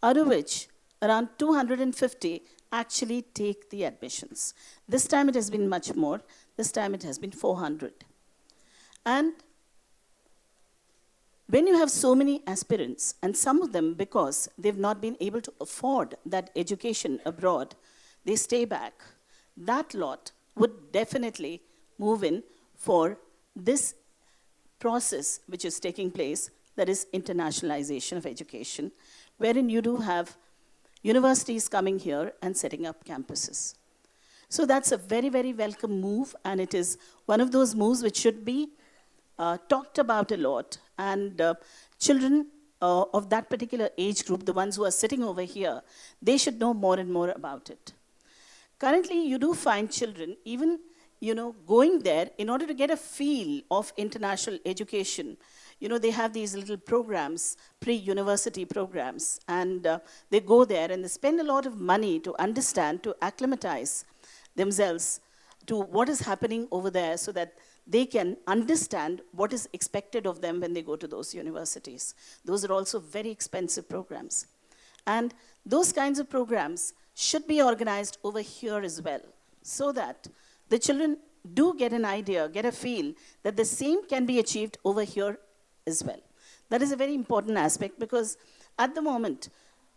out of which around 250 actually take the admissions. This time it has been much more. This time it has been 400. And when you have so many aspirants, and some of them, because they've not been able to afford that education abroad, they stay back, that lot would definitely move in for this process which is taking place, that is internationalization of education, wherein you do have universities coming here and setting up campuses. So that's a very, very welcome move, and it is one of those moves which should be talked about a lot. And children of that particular age group, the ones who are sitting over here, they should know more and more about it. Currently, you do find children even going there in order to get a feel of international education. They have these little programs, pre-university programs, and they go there and they spend a lot of money to understand, to acclimatize themselves to what is happening over there so that they can understand what is expected of them when they go to those universities. Those are also very expensive programs. And those kinds of programs should be organized over here as well, so that the children do get an idea, get a feel that the same can be achieved over here as well. That is a very important aspect, because at the moment,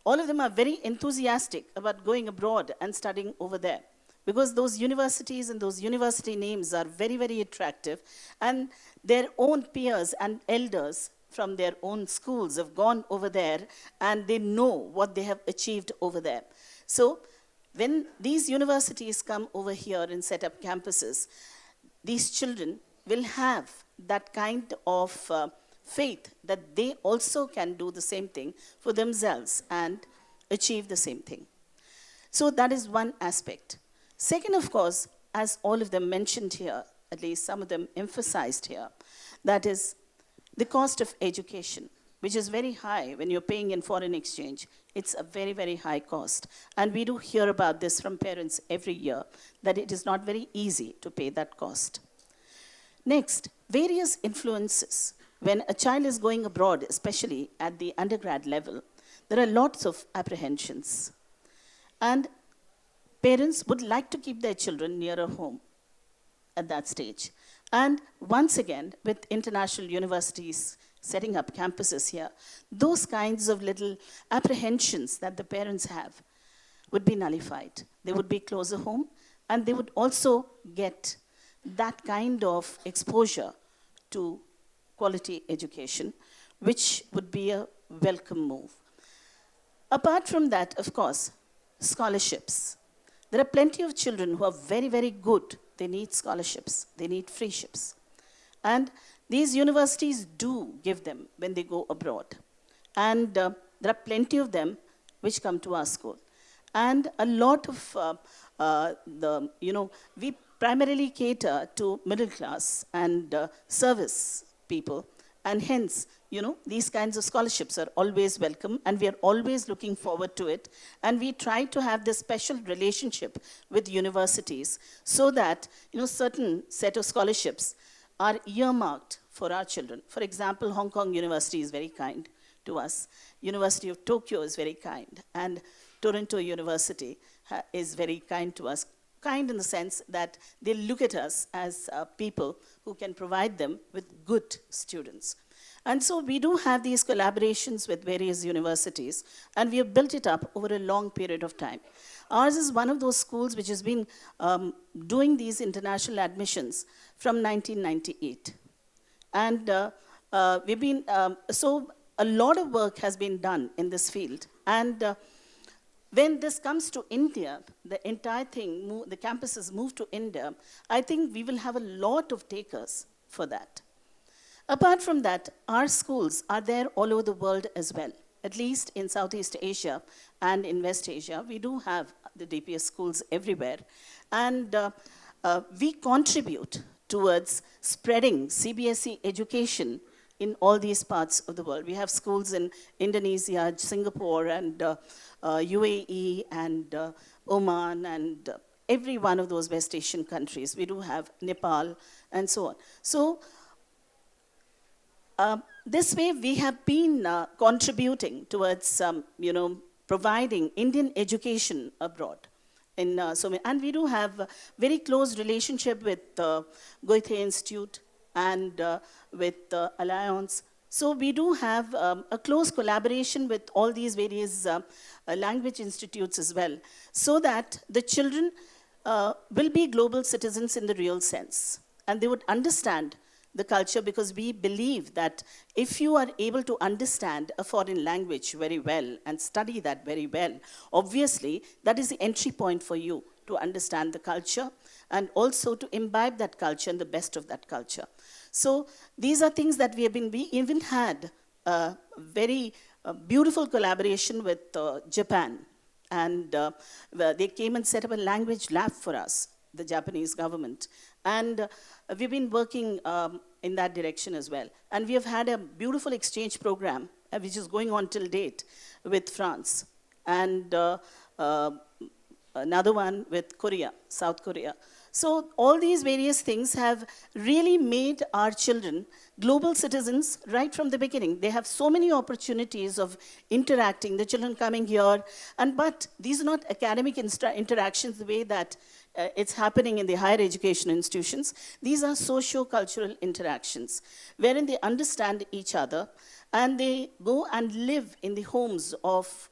all of them are very enthusiastic about going abroad and studying over there, because those universities and those university names are very, very attractive, and their own peers and elders from their own schools have gone over there and they know what they have achieved over there. So when these universities come over here and set up campuses, these children will have that kind of faith that they also can do the same thing for themselves and achieve the same thing. So that is one aspect. Second, of course, as all of them mentioned here, at least some of them emphasized here, that is the cost of education, which is very high when you're paying in foreign exchange. It's a very, very high cost. And we do hear about this from parents every year, that it is not very easy to pay that cost. Next, various influences. When a child is going abroad, especially at the undergrad level, there are lots of apprehensions. And parents would like to keep their children nearer home at that stage. And once again, with international universities setting up campuses here, those kinds of little apprehensions that the parents have would be nullified. They would be closer home, and they would also get that kind of exposure to quality education, which would be a welcome move. Apart from that, of course, scholarships. There are plenty of children who are very, very good. They need scholarships. They need free ships. And these universities do give them when they go abroad. And there are plenty of them which come to our school. And a lot of we primarily cater to middle class and service people. And hence, these kinds of scholarships are always welcome, and we are always looking forward to it. And we try to have this special relationship with universities so that, certain set of scholarships are earmarked for our children. For example, Hong Kong University is very kind to us. University of Tokyo is very kind. And Toronto University is very kind to us. Kind in the sense that they look at us as people who can provide them with good students. And so we do have these collaborations with various universities, and we have built it up over a long period of time. Ours is one of those schools which has been doing these international admissions from 1998. And we've been, so a lot of work has been done in this field. And when this comes to India, the entire thing, the campuses move to India, I think we will have a lot of takers for that. Apart from that, our schools are there all over the world as well. At least in Southeast Asia and in West Asia, we do have the DPS schools everywhere. And we contribute towards spreading CBSE education in all these parts of the world. We have schools in Indonesia, Singapore, and UAE, and Oman, and every one of those West Asian countries. We do have Nepal, and so on. So this way, we have been contributing towards, providing Indian education abroad. And we do have a very close relationship with Goethe Institute and with Alliance. So we do have a close collaboration with all these various language institutes as well, so that the children will be global citizens in the real sense. And they would understand the culture, because we believe that if you are able to understand a foreign language very well and study that very well, obviously that is the entry point for you to understand the culture and also to imbibe that culture and the best of that culture. So these are things that we even had a very beautiful collaboration with Japan. And they came and set up a language lab for us, the Japanese government. And we've been working in that direction as well. And we have had a beautiful exchange program, which is going on till date, with France. And another one with Korea, South Korea. So all these various things have really made our children global citizens right from the beginning. They have so many opportunities of interacting, the children coming here. But these are not academic interactions the way that it's happening in the higher education institutions. These are socio-cultural interactions, wherein they understand each other and they go and live in the homes of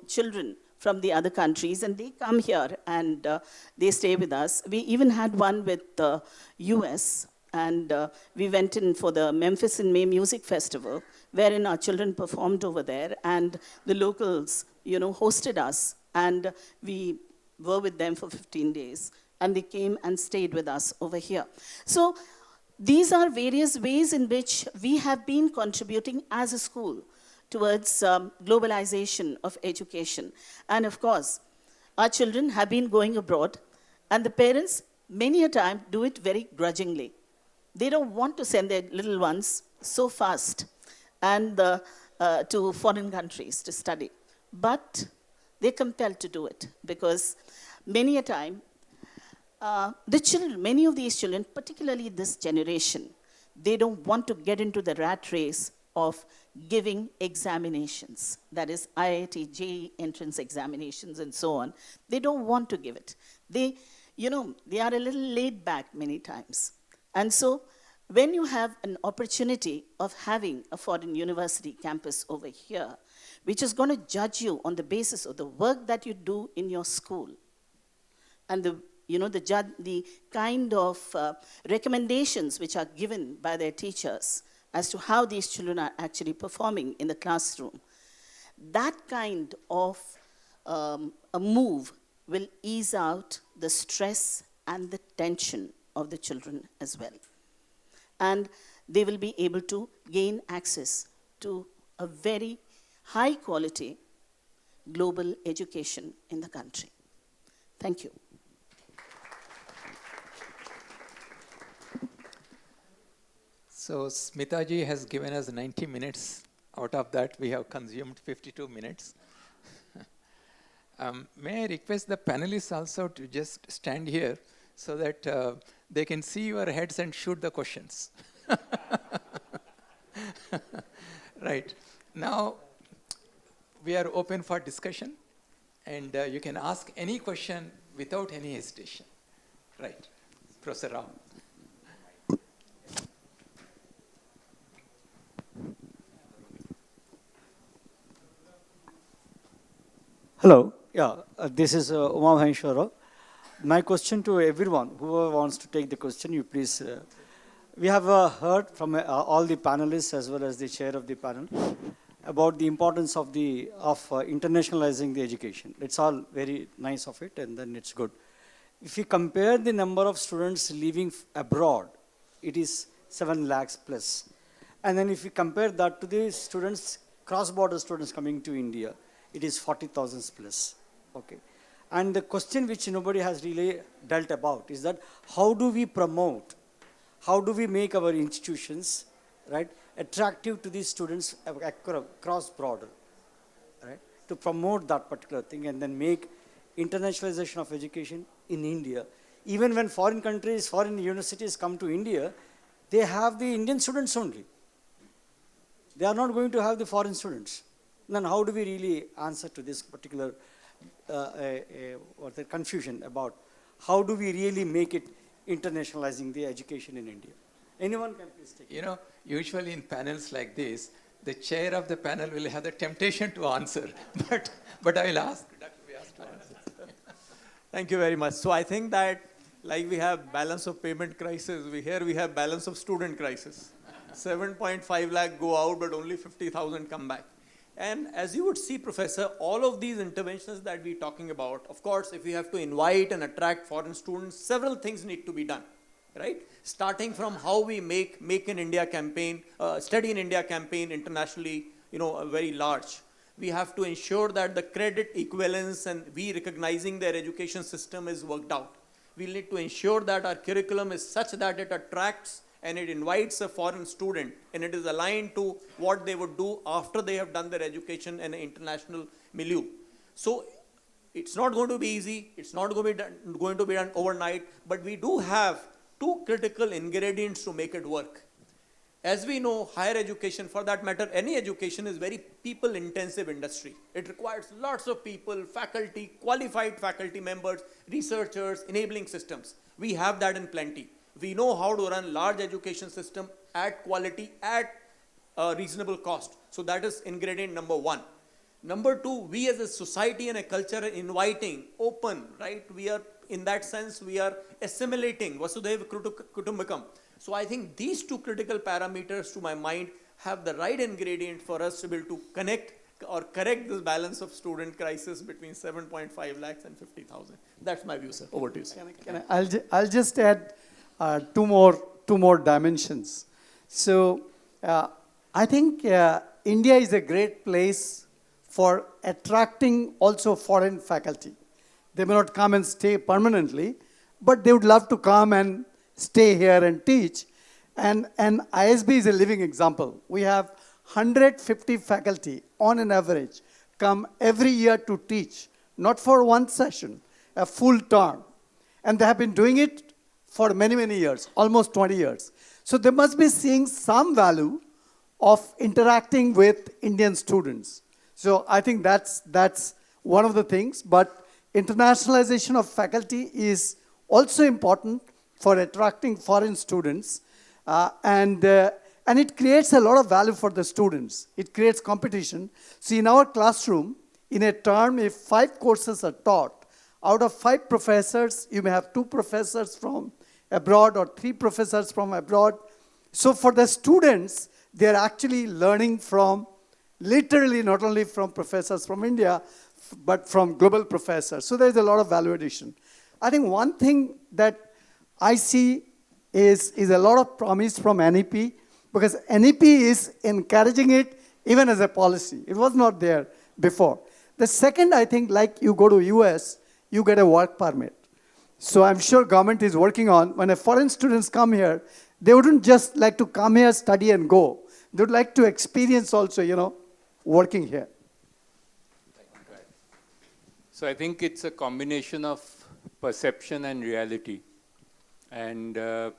children from the other countries, and they come here and they stay with us. We even had one with the US, and we went in for the Memphis in May Music Festival, wherein our children performed over there, and the locals, hosted us, and we were with them for 15 days, and they came and stayed with us over here. So these are various ways in which we have been contributing as a school towards globalization of education. And of course, our children have been going abroad, and the parents, many a time, do it very grudgingly. They don't want to send their little ones so fast and to foreign countries to study. But they're compelled to do it, because many a time, the children, many of these children, particularly this generation, they don't want to get into the rat race of giving examinations, that is IIT, JEE entrance examinations and so on. They don't want to give it. They are a little laid back many times. And so when you have an opportunity of having a foreign university campus over here, which is going to judge you on the basis of the work that you do in your school, and the kind of recommendations which are given by their teachers as to how these children are actually performing in the classroom, that kind of a move will ease out the stress and the tension of the children as well. And they will be able to gain access to a very high quality global education in the country. Thank you. So Smitaji has given us 90 minutes. Out of that, we have consumed 52 minutes. May I request the panelists also to just stand here so that they can see your heads and shoot the questions. Right. Now, we are open for discussion, and you can ask any question without any hesitation. Right. Professor Rao. Hello, this is Uma Maheshwara. My question to everyone, whoever wants to take the question, you please. We have heard from all the panelists as well as the chair of the panel about the importance of internationalizing the education. It's all very nice of it, and then it's good. If you compare the number of students leaving abroad, it is 7 lakhs plus. And then if you compare that to the students, cross-border students coming to India, it is 40,000 plus. Okay. And the question which nobody has really dealt about is that how do we promote, how do we make our institutions, right, attractive to these students cross-border, right, to promote that particular thing and then make internationalization of education in India. Even when foreign countries, foreign universities come to India, they have the Indian students only. They are not going to have the foreign students. Then how do we really answer to this particular confusion about how do we really make it internationalizing the education in India? Anyone can please take it. You know, usually in panels like this, the chair of the panel will have the temptation to answer, but I will ask Dr. Vyas to answer. Thank you very much. So I think that like we have balance of payment crisis, here we have balance of student crisis. 7.5 lakh go out, but only 50,000 come back. And as you would see, Professor, all of these interventions that we're talking about, of course, if we have to invite and attract foreign students, several things need to be done, right? Starting from how we make in India campaign, Study in India campaign internationally, very large. We have to ensure that the credit equivalence and we recognizing their education system is worked out. We need to ensure that our curriculum is such that it attracts and it invites a foreign student and it is aligned to what they would do after they have done their education in an international milieu. So it's not going to be easy, it's not going to be done overnight, but we do have two critical ingredients to make it work. As we know, higher education, for that matter, any education is very people-intensive industry. It requires lots of people, faculty, qualified faculty members, researchers, enabling systems. We have that in plenty. We know how to run large education system at quality, at a reasonable cost. So that is ingredient number one. Number two, we as a society and a culture are inviting, open, right? We are, in that sense, we are assimilating, Vasudhaiva Kutumbakam. So I think these two critical parameters, to my mind, have the right ingredient for us to be able to connect or correct this balance of student crisis between 7.5 lakhs and 50,000. That's my view, sir. Over to you, sir. I'll just add two more dimensions. So I think India is a great place for attracting also foreign faculty. They may not come and stay permanently, but they would love to come and stay here and teach. And ISB is a living example. We have 150 faculty on an average come every year to teach, not for one session, a full term. And they have been doing it for many, many years, almost 20 years. So they must be seeing some value of interacting with Indian students. So I think that's one of the things. But internationalization of faculty is also important for attracting foreign students. And it creates a lot of value for the students. It creates competition. See, in our classroom, in a term, if 5 courses are taught, out of 5 professors, you may have 2 professors from abroad or 3 professors from abroad. So for the students, they're actually learning from, literally not only from professors from India, but from global professors. So there's a lot of value addition. I think one thing that I see is a lot of promise from NEP, because NEP is encouraging it even as a policy. It was not there before. The second, I think, like you go to US, you get a work permit. So I'm sure government is working on, when a foreign students come here, they wouldn't just like to come here, study and go. They would like to experience also, working here. So I think it's a combination of perception and reality. And the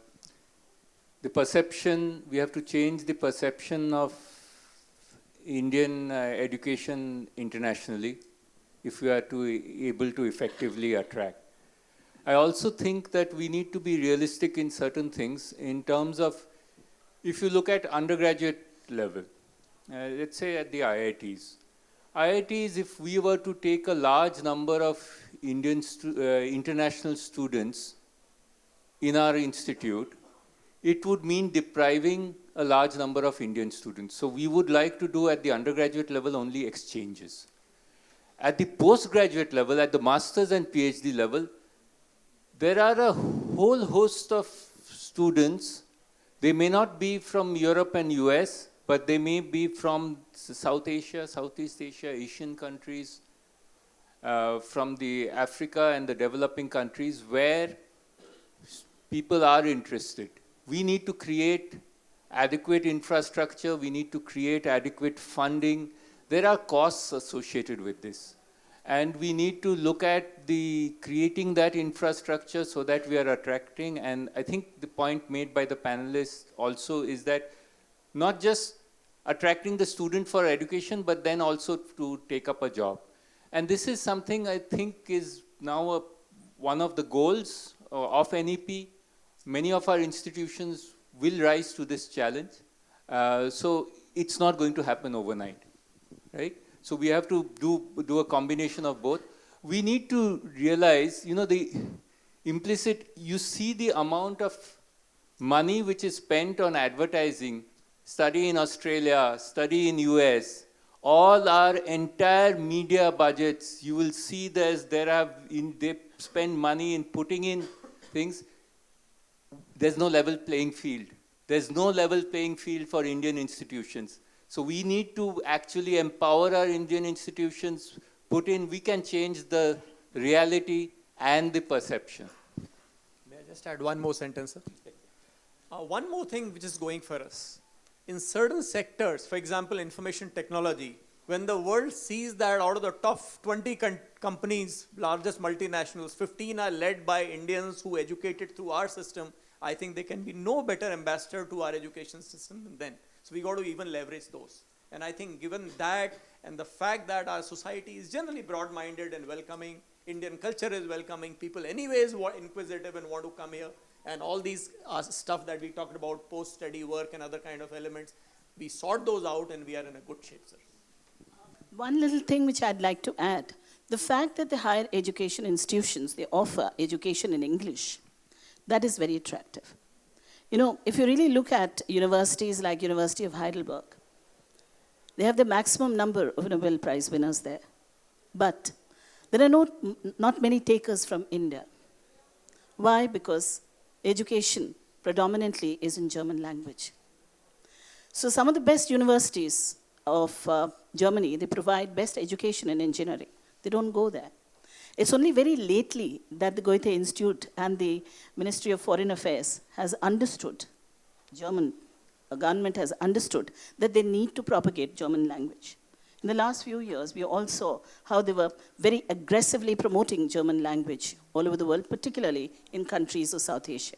perception, we have to change the perception of Indian education internationally if we are able to effectively attract. I also think that we need to be realistic in certain things in terms of, if you look at undergraduate level, let's say at the IITs. IITs, if we were to take a large number of international students in our institute, it would mean depriving a large number of Indian students. So we would like to do at the undergraduate level only exchanges. At the postgraduate level, at the master's and PhD level, there are a whole host of students. They may not be from Europe and US, but they may be from South Asia, Southeast Asia, Asian countries, from the Africa and the developing countries where people are interested. We need to create adequate infrastructure. We need to create adequate funding. There are costs associated with this. And we need to look at creating that infrastructure so that we are attracting. And I think the point made by the panelists also is that not just attracting the student for education, but then also to take up a job. And this is something I think is now one of the goals of NEP. Many of our institutions will rise to this challenge. So it's not going to happen overnight, right? So we have to do a combination of both. We need to realize, the implicit, you see the amount of money which is spent on advertising, study in Australia, study in US, all our entire media budgets, you will see they spend money in putting in things. There's no level playing field. There's no level playing field for Indian institutions. So we need to actually empower our Indian institutions, we can change the reality and the perception. May I just add one more sentence, sir? One more thing which is going for us. In certain sectors, for example, information technology, when the world sees that out of the top 20 companies, largest multinationals, 15 are led by Indians who educated through our system, I think they can be no better ambassador to our education system than them. So we got to even leverage those. And I think given that and the fact that our society is generally broad-minded and welcoming, Indian culture is welcoming, people anyways are inquisitive and want to come here, and all these stuff that we talked about, post-study work and other kind of elements, we sort those out and we are in a good shape, sir. One little thing which I'd like to add, the fact that the higher education institutions, they offer education in English, that is very attractive. If you really look at universities like University of Heidelberg, they have the maximum number of Nobel Prize winners there. But there are not many takers from India. Why? Because education predominantly is in German language. So some of the best universities of Germany, they provide best education in engineering. They don't go there. It's only very lately that the Goethe Institute and the Ministry of Foreign Affairs has understood, German government has understood that they need to propagate German language. In the last few years, we all saw how they were very aggressively promoting German language all over the world, particularly in countries of South Asia.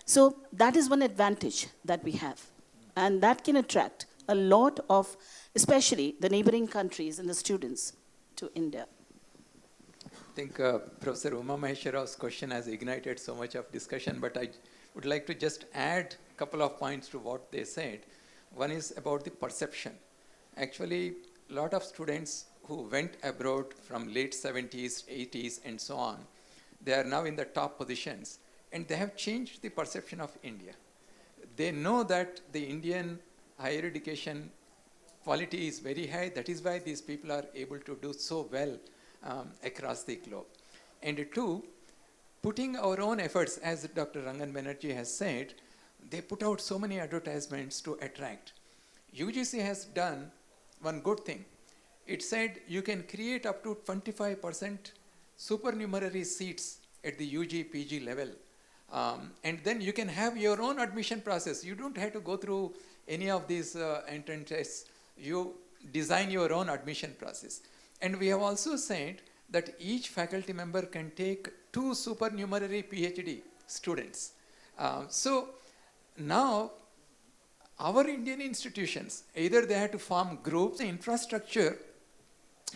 So that is one advantage that we have. And that can attract a lot of, especially the neighboring countries and the students to India. I think Professor Uma Maheshwara's question has ignited so much of discussion, but I would like to just add a couple of points to what they said. One is about the perception. Actually, a lot of students who went abroad from late 70s, 80s, and so on, they are now in the top positions, and they have changed the perception of India. They know that the Indian higher education quality is very high. That is why these people are able to do so well across the globe. And two, putting our own efforts, as Dr. Rangan Banerjee has said, they put out so many advertisements to attract. UGC has done one good thing. It said you can create up to 25% supernumerary seats at the UG, PG level. And then you can have your own admission process. You don't have to go through any of these entrance tests. You design your own admission process. And we have also said that each faculty member can take 2 supernumerary PhD students. So now our Indian institutions, either they have to form groups, infrastructure.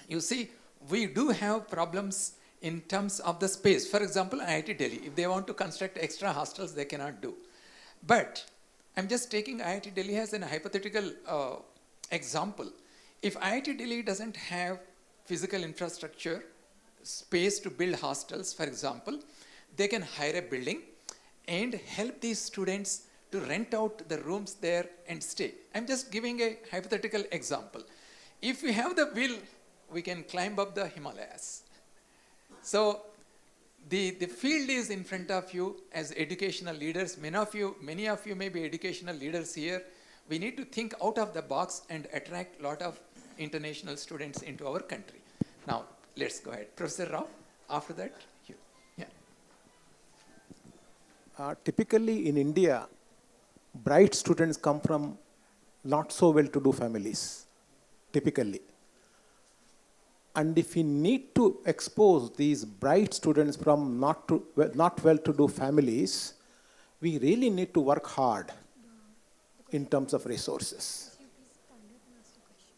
You see, we do have problems in terms of the space. For example, IIT Delhi, if they want to construct extra hostels, they cannot do. But I'm just taking IIT Delhi as a hypothetical example. If IIT Delhi doesn't have physical infrastructure, space to build hostels, for example, they can hire a building and help these students to rent out the rooms there and stay. I'm just giving a hypothetical example. If we have the will, we can climb up the Himalayas. So the field is in front of you as educational leaders. Many of you may be educational leaders here. We need to think out of the box and attract a lot of international students into our country. Now, let's go ahead. Professor Rao, after that, you. Yeah. Typically in India, bright students come from not so well-to-do families, typically. And if we need to expose these bright students from not well-to-do families, we really need to work hard in terms of resources.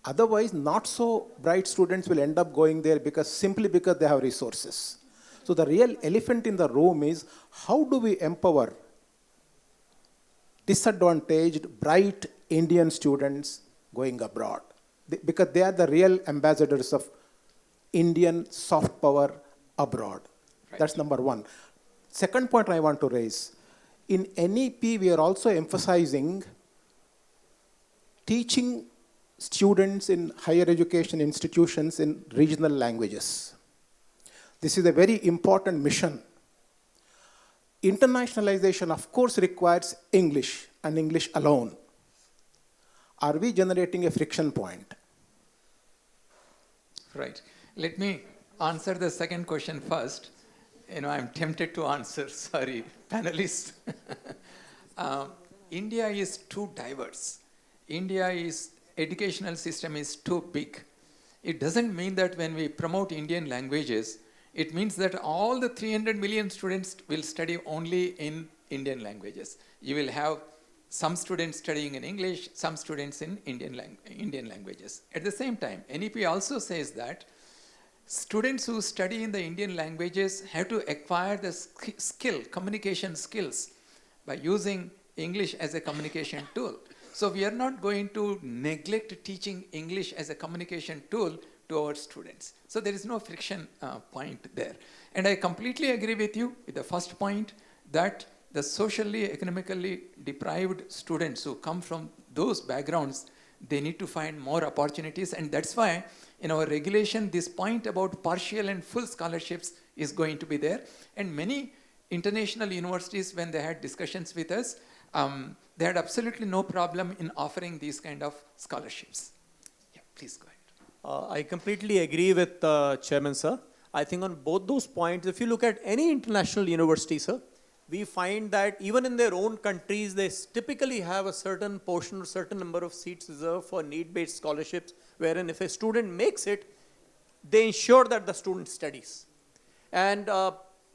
Otherwise, not so bright students will end up going there simply because they have resources. So the real elephant in the room is, how do we empower disadvantaged, bright Indian students going abroad? Because they are the real ambassadors of Indian soft power abroad. Right. That's number one. Second point I want to raise. In NEP, we are also emphasizing teaching students in higher education institutions in regional languages. This is a very important mission. Internationalization, of course, requires English and English alone. Are we generating a friction point? Right. Let me answer the second question first. I'm tempted to answer, sorry, panelists. India is too diverse. India's educational system is too big. It doesn't mean that when we promote Indian languages, it means that all the 300 million students will study only in Indian languages. You will have some students studying in English, some students in Indian languages. At the same time, NEP also says that students who study in the Indian languages have to acquire the communication skills by using English as a communication tool. So we are not going to neglect teaching English as a communication tool to our students. So there is no friction point there. And I completely agree with you with the first point that the socially, economically deprived students who come from those backgrounds, they need to find more opportunities. And that's why in our regulation, this point about partial and full scholarships is going to be there. And many international universities, when they had discussions with us, they had absolutely no problem in offering these kind of scholarships. Yeah, please go ahead. I completely agree with Chairman, sir. I think on both those points, if you look at any international university, sir, we find that even in their own countries, they typically have a certain portion or certain number of seats reserved for need-based scholarships, wherein if a student makes it, they ensure that the student studies. And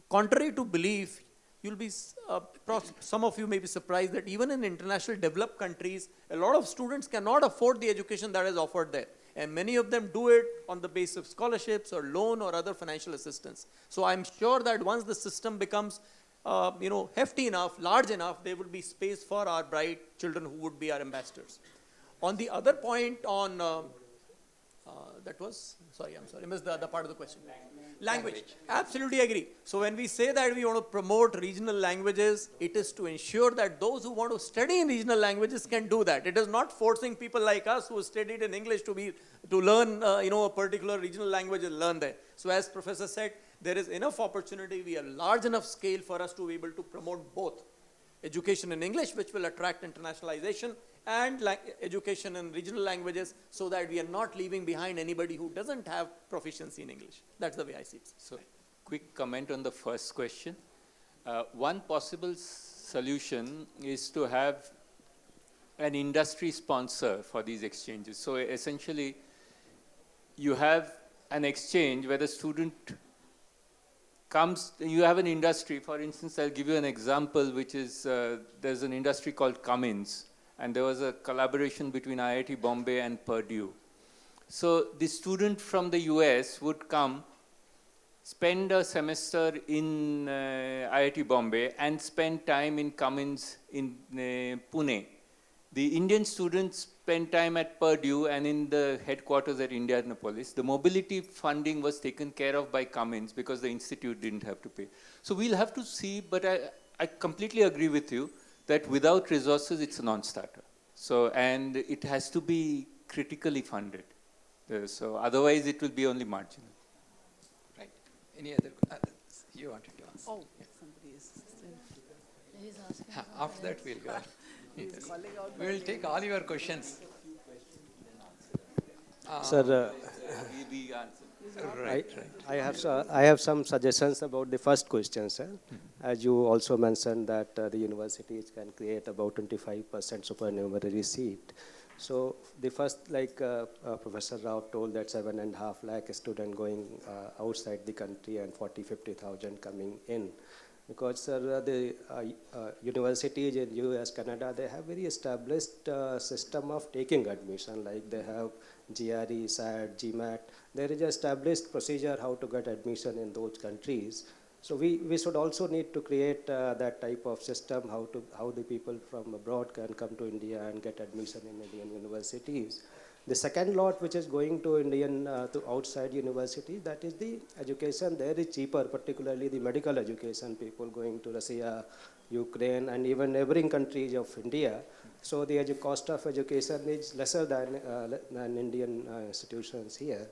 contrary to belief, you'll be, some of you may be surprised that even in international developed countries, a lot of students cannot afford the education that is offered there. And many of them do it on the basis of scholarships or loan or other financial assistance. So I'm sure that once the system becomes hefty enough, large enough, there will be space for our bright children who would be our ambassadors. On the other point on, that was, sorry, I'm sorry, I missed the other part of the question. Language. Absolutely agree. So when we say that we want to promote regional languages, it is to ensure that those who want to study in regional languages can do that. It is not forcing people like us who studied in English to learn a particular regional language and learn there. So as Professor said, there is enough opportunity, we are large enough scale for us to be able to promote both education in English, which will attract internationalization, and education in regional languages, so that we are not leaving behind anybody who doesn't have proficiency in English. That's the way I see it. So, quick comment on the first question. One possible solution is to have an industry sponsor for these exchanges. So essentially, you have an exchange where the student comes, you have an industry. For instance, I'll give you an example, which is, there's an industry called Cummins, and there was a collaboration between IIT Bombay and Purdue. So the student from the US would come, spend a semester in IIT Bombay, and spend time in Cummins in Pune. The Indian students spend time at Purdue and in the headquarters at Indianapolis. The mobility funding was taken care of by Cummins because the institute didn't have to pay. So we'll have to see, but I completely agree with you that without resources, it's a non-starter. So, and it has to be critically funded. So otherwise, it will be only marginal. Right. Any other? You wanted to answer. Oh, somebody is still. After that, we'll go. Yes. We will take all your questions. Sir, We answer. Right. I have some suggestions about the first question, sir. As you also mentioned that the universities can create about 25% supernumerary seat. So the first, like Professor Rao told, that 7.5 lakh students going outside the country and 50,000 coming in. Because sir, the universities in US, Canada, they have very established system of taking admission, like they have GRE, SAT, GMAT. There is an established procedure how to get admission in those countries. So we should also need to create that type of system, how the people from abroad can come to India and get admission in Indian universities. The second lot, which is going to Indian, to outside university, that is the education there is cheaper, particularly the medical education, people going to Russia, Ukraine, and even neighboring countries of India. So the cost of education is lesser than Indian institutions here.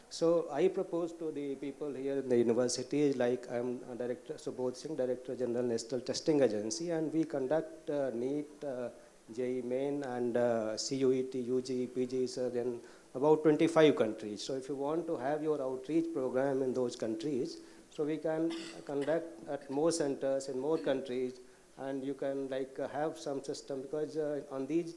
So I propose to the people here in the university, like I'm Director Subodh Singh, Director General National Testing Agency, and we conduct NEET, JEE Main, and CUET, UG, PG, sir, in about 25 countries. So if you want to have your outreach program in those countries, so we can conduct at more centers in more countries, and you can have some system, because on these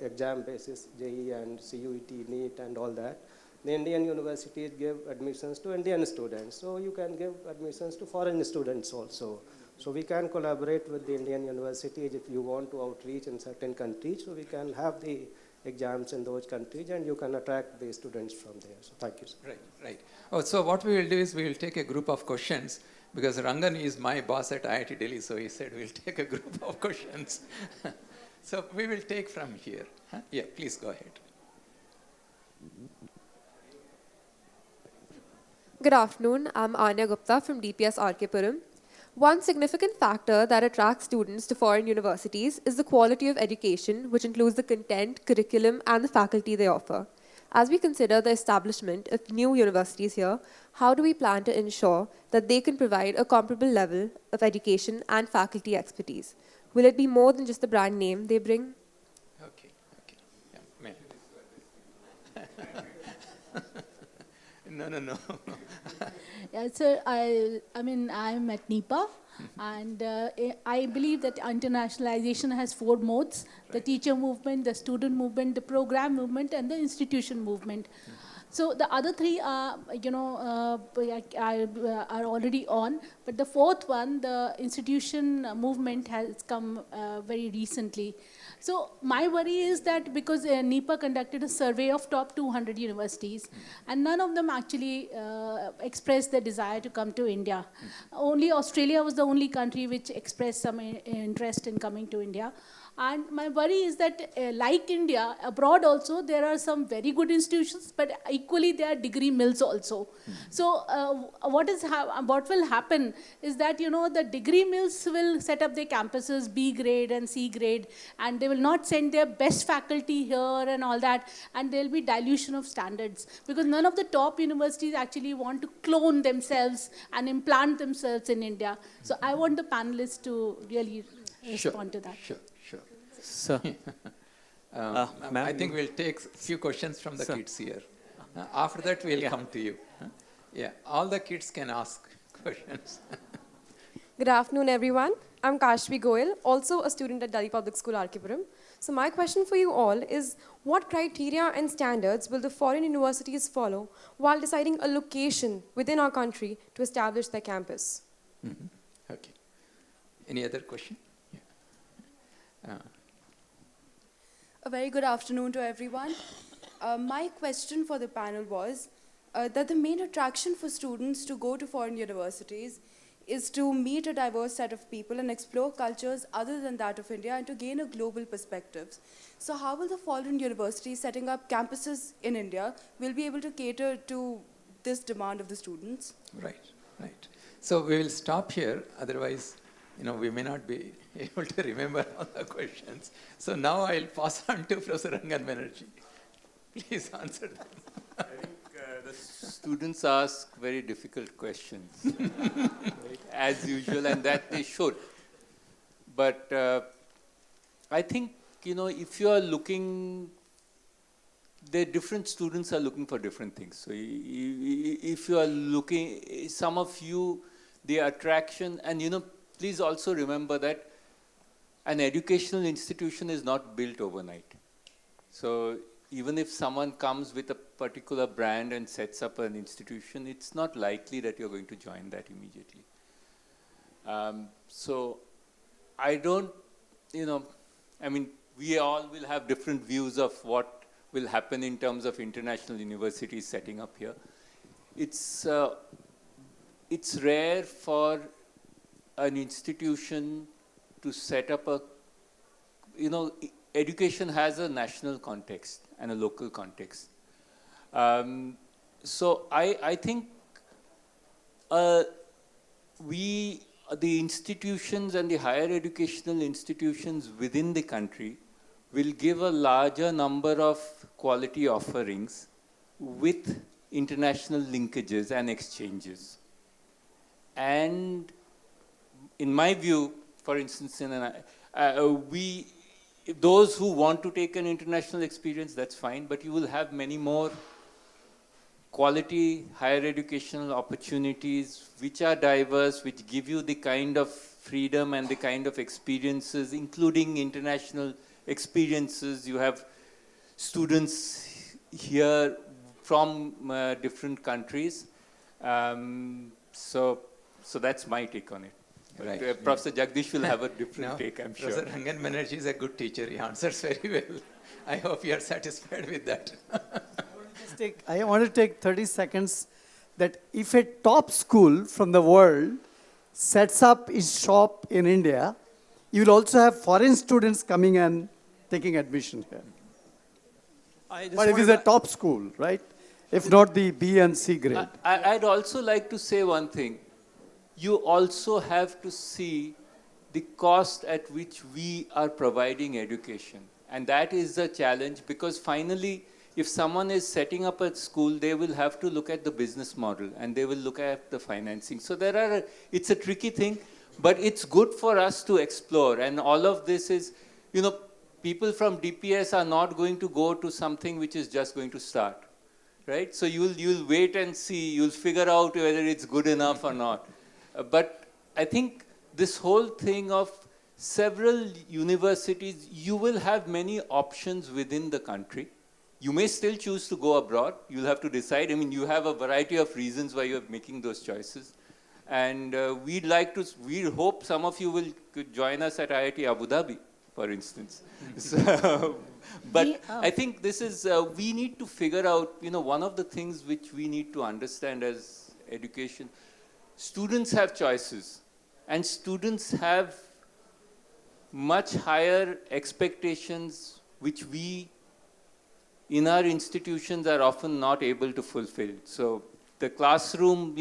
exam basis, JEE and CUET, NEET and all that, the Indian universities give admissions to Indian students. So you can give admissions to foreign students also. So we can collaborate with the Indian universities if you want to outreach in certain countries. So we can have the exams in those countries and you can attract the students from there. So thank you, sir. Right. Oh, so what we will do is we will take a group of questions, because Rangan is my boss at IIT Delhi, so he said we'll take a group of questions. So we will take from here. Huh? Yeah, please go ahead. Good afternoon, I'm Anya Gupta from DPS RK Puram. One significant factor that attracts students to foreign universities is the quality of education, which includes the content, curriculum, and the faculty they offer. As we consider the establishment of new universities here, how do we plan to ensure that they can provide a comparable level of education and faculty expertise? Will it be more than just the brand name they bring? Okay. Yeah, ma'am. No. Yeah, sir, I mean, I'm at NIPA, and I believe that internationalization has 4 modes: the teacher movement, the student movement, the program movement, and the institution movement. So the other 3 are, are already on, but the 4th one, the institution movement, has come very recently. So my worry is that because NIPA conducted a survey of top 200 universities, and none of them actually expressed their desire to come to India. Only Australia was the only country which expressed some interest in coming to India. And my worry is that, like India, abroad also, there are some very good institutions, but equally there are degree mills also. So what will happen is that, the degree mills will set up their campuses B grade and C grade, and they will not send their best faculty here and all that, and there will be dilution of standards, because none of the top universities actually want to clone themselves and implant themselves in India. So I want the panelists to really respond to that. Sure. Sir. I think we'll take a few questions from the kids here. After that, we'll come to you. Yeah, all the kids can ask questions. Good afternoon, everyone. I'm Kashvi Goyal, also a student at Delhi Public School, RK Puram. So my question for you all is, what criteria and standards will the foreign universities follow while deciding a location within our country to establish their campus? Okay. Any other question? Yeah. A very good afternoon to everyone. My question for the panel was that the main attraction for students to go to foreign universities is to meet a diverse set of people and explore cultures other than that of India and to gain a global perspective. So how will the foreign universities setting up campuses in India will be able to cater to this demand of the students? Right. So we will stop here, otherwise we may not be able to remember all the questions. So now I'll pass on to Professor Rangan Banerjee. Please answer them. I think the students ask very difficult questions, right, as usual, and that they should. But I think, if you are looking, the different students are looking for different things. So if you are looking, some of you, the attraction, and please also remember that an educational institution is not built overnight. So even if someone comes with a particular brand and sets up an institution, it's not likely that you're going to join that immediately. So I don't, we all will have different views of what will happen in terms of international universities setting up here. It's rare for an institution to set up education has a national context and a local context. So I think the institutions and the higher educational institutions within the country will give a larger number of quality offerings with international linkages and exchanges. And in my view, for instance, those who want to take an international experience, that's fine, but you will have many more quality higher educational opportunities which are diverse, which give you the kind of freedom and the kind of experiences, including international experiences. You have students here from different countries. So that's my take on it. Right. Professor Jagdish will have a different take, I'm sure. Professor Rangan Banerjee is a good teacher. He answers very well. I hope you are satisfied with that. I want to take 30 seconds that if a top school from the world sets up its shop in India, you will also have foreign students coming and taking admission here. But if it's a top school, right? If not the B and C grade. I'd also like to say one thing. You also have to see the cost at which we are providing education. And that is the challenge, because finally, if someone is setting up a school, they will have to look at the business model and they will look at the financing. So it's a tricky thing, but it's good for us to explore. And all of this is, people from DPS are not going to go to something which is just going to start, right? So you'll wait and see, you'll figure out whether it's good enough or not. But I think this whole thing of several universities, you will have many options within the country. You may still choose to go abroad. You'll have to decide. You have a variety of reasons why you're making those choices. And we hope some of you could join us at IIT Abu Dhabi, for instance. But I think this is, we need to figure out, one of the things which we need to understand as education, students have choices, and students have much higher expectations which we in our institutions are often not able to fulfill. So the classroom,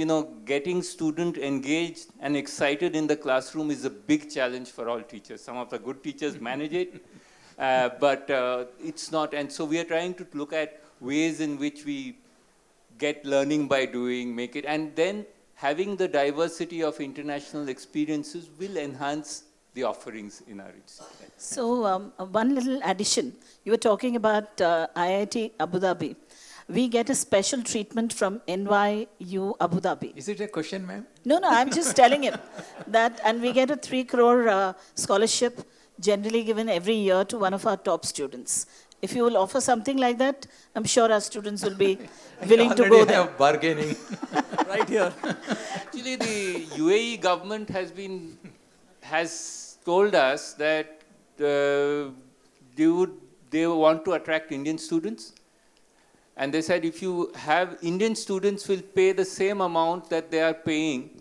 getting student engaged and excited in the classroom is a big challenge for all teachers. Some of the good teachers manage it, but it's not. And so we are trying to look at ways in which we get learning by doing, make it, and then having the diversity of international experiences will enhance the offerings in our institute. So one little addition. You were talking about IIT Abu Dhabi. We get a special treatment from NYU Abu Dhabi. Is it a question, ma'am? No, I'm just telling him that, and we get a 3 crore scholarship generally given every year to one of our top students. If you will offer something like that, I'm sure our students will be willing to go there. Bargaining. Right here. Actually, the UAE government has told us that they want to attract Indian students. And they said if you have Indian students will pay the same amount that they are paying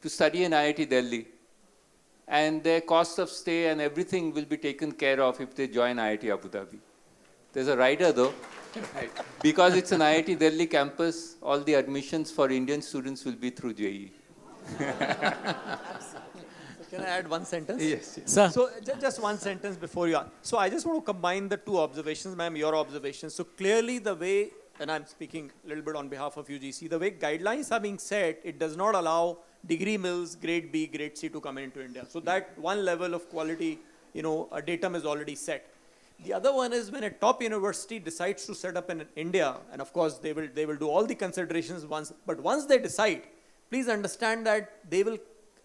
to study in IIT Delhi. And their cost of stay and everything will be taken care of if they join IIT Abu Dhabi. There's a rider though. Right. Because it's an IIT Delhi campus, all the admissions for Indian students will be through JEE. Can I add one sentence? Yes. Sir. So just one sentence before you. So I just want to combine the two observations, ma'am, your observations. So clearly the way, and I'm speaking a little bit on behalf of UGC, the way guidelines are being set, it does not allow degree mills, grade B, grade C to come into India. So that one level of quality, a datum is already set. The other one is when a top university decides to set up in India, and of course they will do all the considerations but once they decide, please understand that they will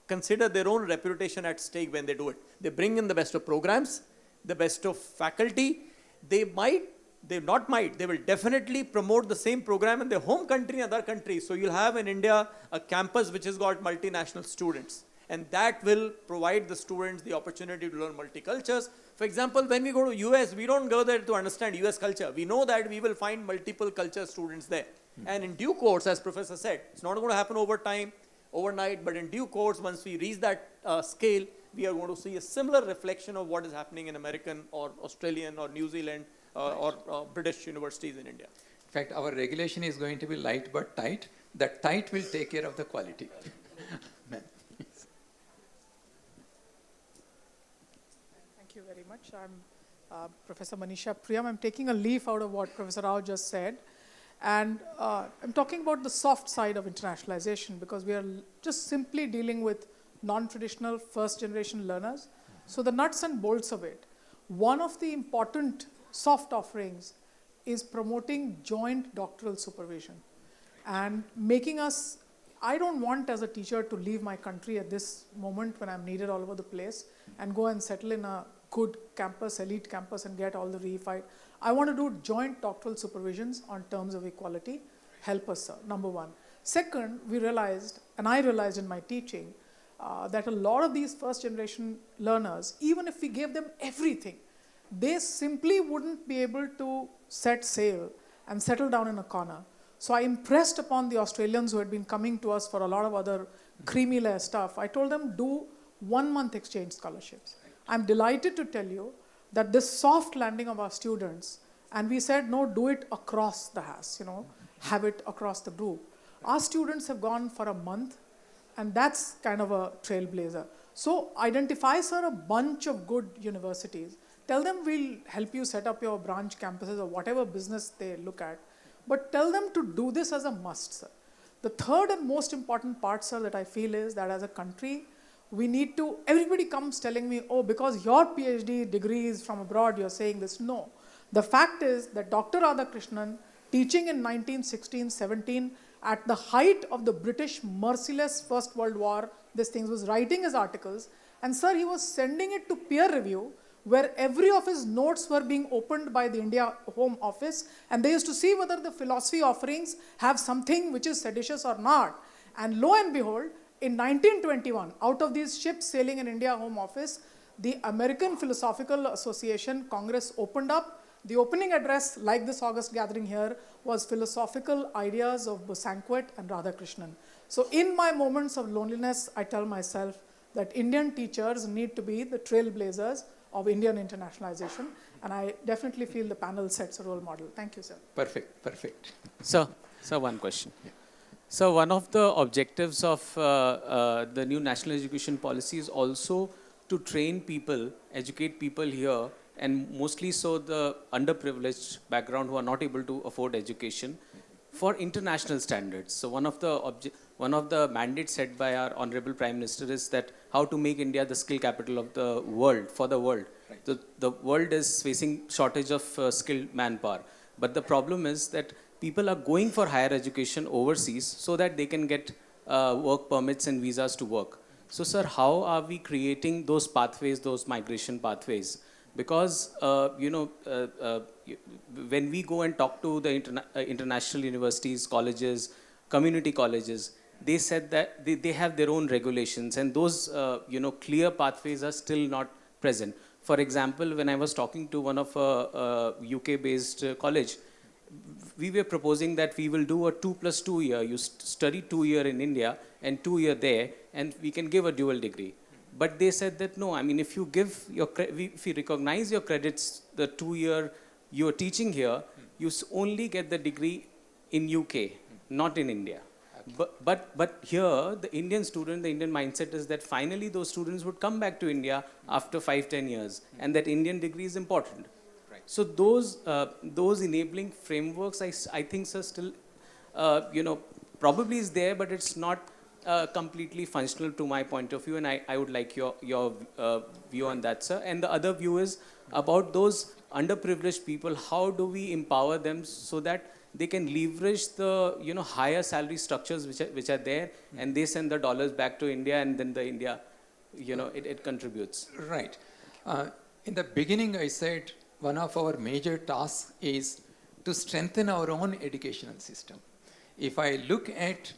consider their own reputation at stake when they do it. They bring in the best of programs, the best of faculty. They will definitely promote the same program in their home country and other countries. So you'll have in India a campus which has got multinational students. And that will provide the students the opportunity to learn multicultures. For example, when we go to US, we don't go there to understand US culture. We know that we will find multiple culture students there. And in due course, as Professor said, it's not going to happen overnight, but in due course, once we reach that scale, we are going to see a similar reflection of what is happening in American or Australian or New Zealand or British universities in India. In fact, our regulation is going to be light but tight. That tight will take care of the quality. Thank you very much. I'm Professor Manisha Priyam. I'm taking a leaf out of what Professor Rao just said. And I'm talking about the soft side of internationalization because we are just simply dealing with non-traditional first-generation learners. So the nuts and bolts of it. One of the important soft offerings is promoting joint doctoral supervision and making us, I don't want as a teacher to leave my country at this moment when I'm needed all over the place and go and settle in a good campus, elite campus and get all the reified. I want to do joint doctoral supervisions on terms of equality. Help us, sir, number one. Second, we realized, and I realized in my teaching, that a lot of these first generation learners, even if we gave them everything, they simply wouldn't be able to set sail and settle down in a corner. So I impressed upon the Australians who had been coming to us for a lot of other creamy layer stuff. I told them, do 1 month exchange scholarships. I'm delighted to tell you that this soft landing of our students, and we said, no, do it across the HAS, have it across the group. Our students have gone for a month, and that's kind of a trailblazer. So identify, sir, a bunch of good universities. Tell them we'll help you set up your branch campuses or whatever business they look at. But tell them to do this as a must, sir. The third and most important part, sir, that I feel is that as a country, we need to, everybody comes telling me, oh, because your PhD degree is from abroad, you're saying this. No. The fact is that Dr. Radhakrishnan, teaching in 1916-17, at the height of the British merciless First World War, this thing was writing his articles, and sir, he was sending it to peer review, where every of his notes were being opened by the India Home Office, and they used to see whether the philosophy offerings have something which is seditious or not. And lo and behold, in 1921, out of these ships sailing in India Home Office, the American Philosophical Association Congress opened up. The opening address, like this August gathering here, was Philosophical Ideas of Bosanquet and Radhakrishnan. So in my moments of loneliness, I tell myself that Indian teachers need to be the trailblazers of Indian internationalization, and I definitely feel the panel sets a role model. Thank you, sir. Perfect. Sir, one question. Yeah. So one of the objectives of the new national education policy is also to train people, educate people here, and mostly so the underprivileged background who are not able to afford education for international standards. So one of the mandates set by our Honorable Prime Minister is that how to make India the skill capital of the world, for the world. Right. The world is facing shortage of skilled manpower. But the problem is that people are going for higher education overseas so that they can get work permits and visas to work. So sir, how are we creating those pathways, those migration pathways? Because, when we go and talk to the international universities, colleges, community colleges, they said that they have their own regulations, and those, clear pathways are still not present. For example, when I was talking to one of a UK-based college, we were proposing that we will do a 2+2 year. You study 2 year in India and 2 year there, and we can give a dual degree. But they said that no, I mean, if you recognize your credits, the 2 year you are teaching here, you only get the degree in UK, not in India. but here, the Indian student, the Indian mindset is that finally those students would come back to India after 5-10 years, and that Indian degree is important. Right. So those enabling frameworks, I think, are still, probably is there, but it's not completely functional to my point of view, and I would like your view on that, sir. And the other view is about those underprivileged people. How do we empower them so that they can leverage the higher salary structures which are there, and they send the dollars back to India, and then the India, it contributes. Right. In the beginning, I said one of our major tasks is to strengthen our own educational system. If I look at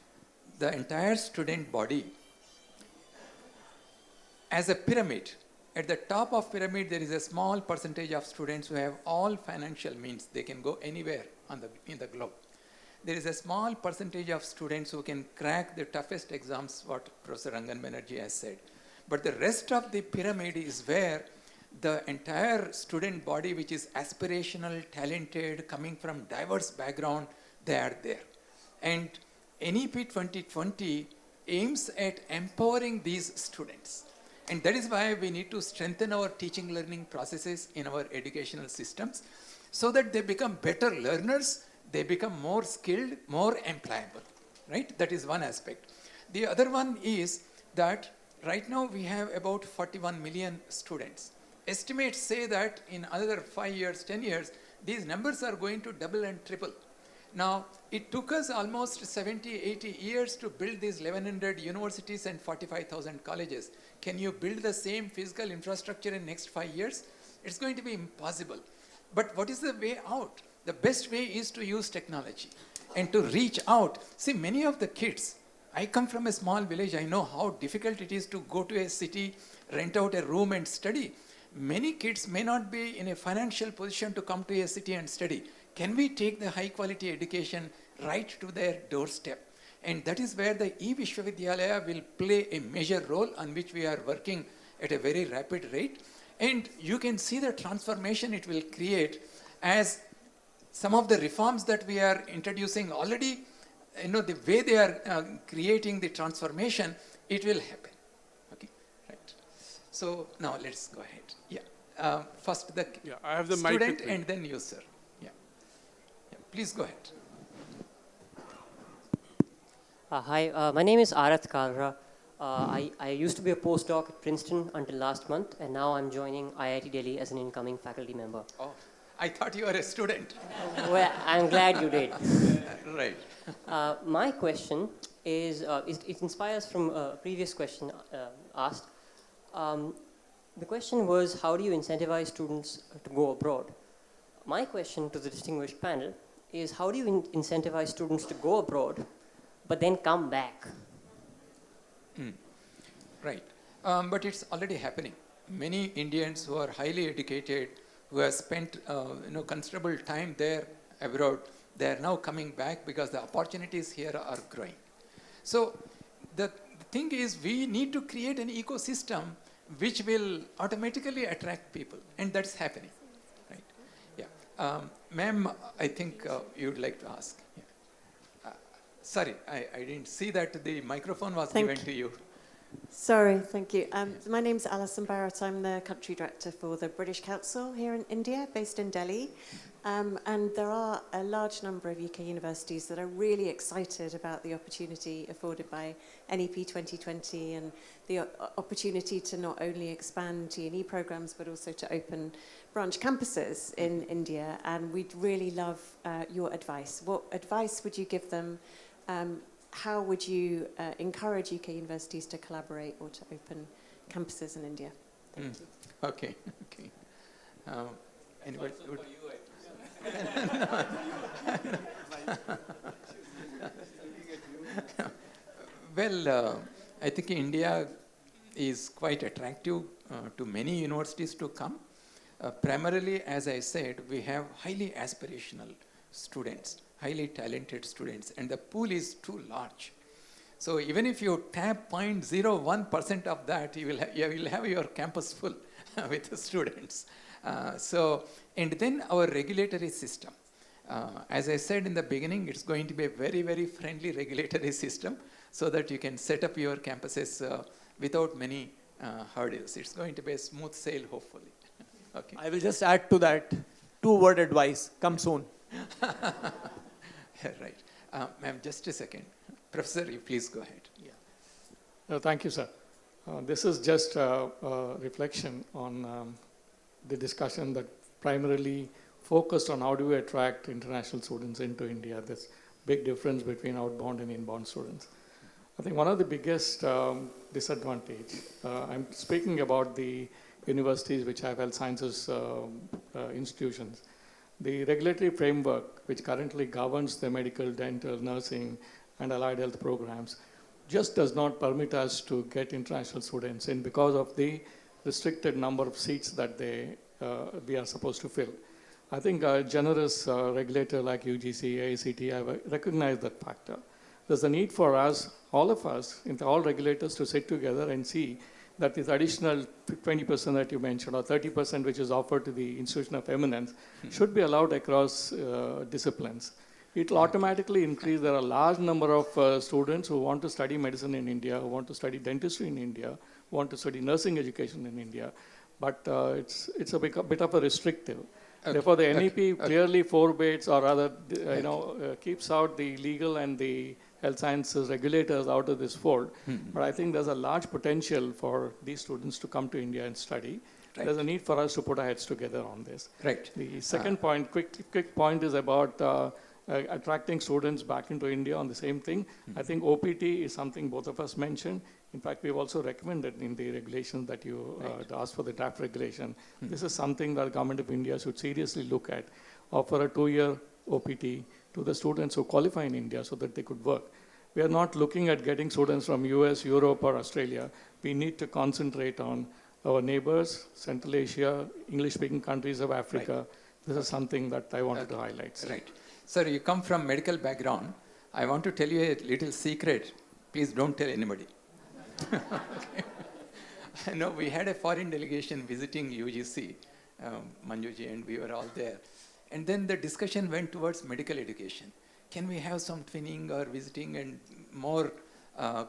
the entire student body as a pyramid, at the top of pyramid, there is a small percentage of students who have all financial means. They can go anywhere in the globe. There is a small percentage of students who can crack the toughest exams, what Professor Rangan Banerjee has said. But the rest of the pyramid is where the entire student body, which is aspirational, talented, coming from diverse background, they are there. And NEP 2020 aims at empowering these students. And that is why we need to strengthen our teaching learning processes in our educational systems so that they become better learners, they become more skilled, more employable, right? That is one aspect. The other one is that right now we have about 41 million students. Estimates say that in another 5 years, 10 years, these numbers are going to double and triple. Now, it took us almost 70, 80 years to build these 1,100 universities and 45,000 colleges. Can you build the same physical infrastructure in next 5 years? It's going to be impossible. But what is the way out? The best way is to use technology and to reach out. See, many of the kids, I come from a small village, I know how difficult it is to go to a city, rent out a room and study. Many kids may not be in a financial position to come to a city and study. Can we take the high quality education right to their doorstep? And that is where the E-Vishwavidyalaya will play a major role, on which we are working at a very rapid rate. And you can see the transformation it will create as some of the reforms that we are introducing already, the way they are creating the transformation, it will happen. Okay, right. So now let's go ahead. Yeah. First the I have the student mic and then you, sir. Please go ahead. Hi, my name is Arath Kalra. I used to be a postdoc at Princeton until last month, and now I'm joining IIT Delhi as an incoming faculty member. Oh, I thought you were a student. Well, I'm glad you did. Right. My question is, it inspires from a previous question asked. The question was, how do you incentivize students to go abroad? My question to the distinguished panel is, how do you incentivize students to go abroad, but then come back? Right. But it's already happening. Many Indians who are highly educated, who have spent considerable time there abroad, they are now coming back because the opportunities here are growing. So the thing is, we need to create an ecosystem which will automatically attract people, and that's happening. Ma'am, I think you'd like to ask. Yeah. Sorry, I didn't see that the microphone was given to you. Sorry, thank you. My name's Alison Barrett. I'm the country director for the British Council here in India, based in Delhi. And there are a large number of UK universities that are really excited about the opportunity afforded by NEP 2020 and the opportunity to not only expand T&E programs, but also to open branch campuses in India. And we'd really love your advice. What advice would you give them? How would you encourage UK universities to collaborate or to open campuses in India? Thank you. Okay. Anybody would... Well, I think India is quite attractive to many universities to come. Primarily, as I said, we have highly aspirational students, highly talented students, and the pool is too large. So even if you tap 0.01% of that, you will have your campus full with students. And then our regulatory system. As I said in the beginning, it's going to be a very, very friendly regulatory system so that you can set up your campuses without many hurdles. It's going to be a smooth sail, hopefully. Okay. I will just add to that, two-word advice, come soon. Right. Ma'am, just a second. Professor, you please go ahead. Yeah. Thank you, sir. This is just a reflection on the discussion that primarily focused on how do we attract international students into India. This big difference between outbound and inbound students. I think one of the biggest disadvantage, I'm speaking about the universities which have health sciences institutions. The regulatory framework which currently governs the medical, dental, nursing, and allied health programs just does not permit us to get international students in because of the restricted number of seats that we are supposed to fill. I think a generous regulator like UGC, AICT have recognized that factor. There's a need for us, all of us, all regulators to sit together and see that this additional 20% that you mentioned or 30% which is offered to the institution of eminence should be allowed across disciplines. It will automatically increase. There are a large number of students who want to study medicine in India, who want to study dentistry in India, who want to study nursing education in India, but it's a bit of a restrictive. Okay. Therefore, the NEP clearly forbids or rather keeps out the legal and the health sciences regulators out of this fold. But I think there's a large potential for these students to come to India and study. Right. There's a need for us to put our heads together on this. Right. The second point, quick point is about attracting students back into India on the same thing. I think OPT is something both of us mentioned. In fact, we've also recommended in the regulation that you asked for the draft regulation. This is something that the government of India should seriously look at. Offer a 2-year OPT to the students who qualify in India so that they could work. We are not looking at getting students from US, Europe, or Australia. We need to concentrate on our neighbors, Central Asia, English-speaking countries of Africa. Right. This is something that I wanted to highlight. Right. Sir, you come from medical background. I want to tell you a little secret. Please don't tell anybody. Okay. I know we had a foreign delegation visiting UGC, Manjuji, and we were all there. And then the discussion went towards medical education. Can we have some twinning or visiting and more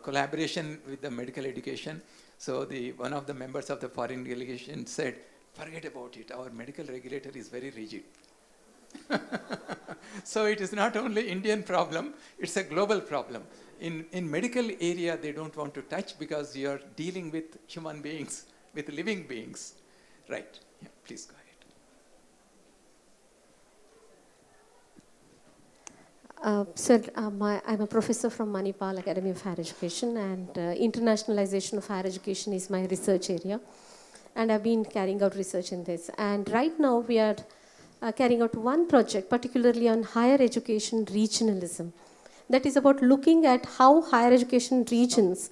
collaboration with the medical education? So one of the members of the foreign delegation said, forget about it, our medical regulator is very rigid. So it is not only Indian problem, it's a global problem. In medical area, they don't want to touch because you're dealing with human beings, with living beings. Right, yeah, please go ahead. Sir, I'm a professor from Manipal Academy of Higher Education, and internationalization of higher education is my research area. And I've been carrying out research in this. And right now we are carrying out one project, particularly on higher education regionalism. That is about looking at how higher education regions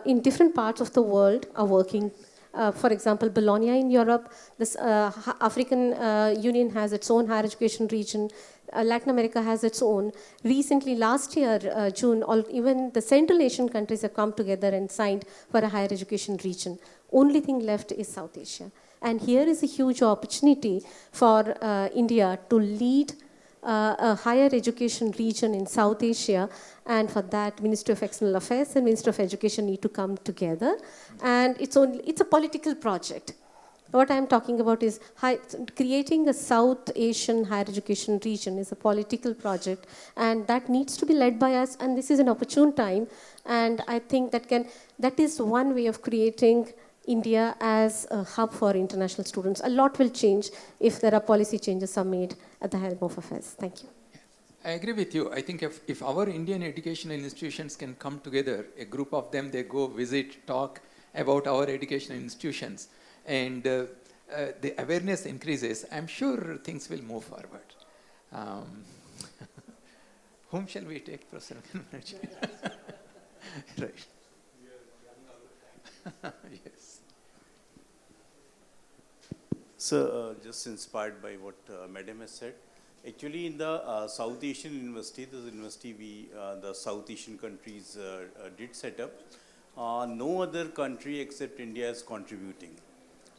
in different parts of the world are working. For example, Bologna in Europe, this African Union has its own higher education region. Latin America has its own. Recently, last year, June, even the Central Asian countries have come together and signed for a higher education region. Only thing left is South Asia. And here is a huge opportunity for India to lead a higher education region in South Asia, and for that Ministry of External Affairs and Ministry of Education need to come together, and it's a political project. What I'm talking about is creating a South Asian higher education region is a political project, and that needs to be led by us, and this is an opportune time, and I think that is one way of creating India as a hub for international students. A lot will change if there are policy changes are made at the helm of affairs. Thank you. I agree with you. I think if our Indian educational institutions can come together, a group of them, they go visit, talk about our educational institutions, and the awareness increases, I'm sure things will move forward. Whom shall we take, Professor? Right. Yes. So, just inspired by what Madam has said, actually in the South Asian University, this university the South Asian countries did set up, no other country except India is contributing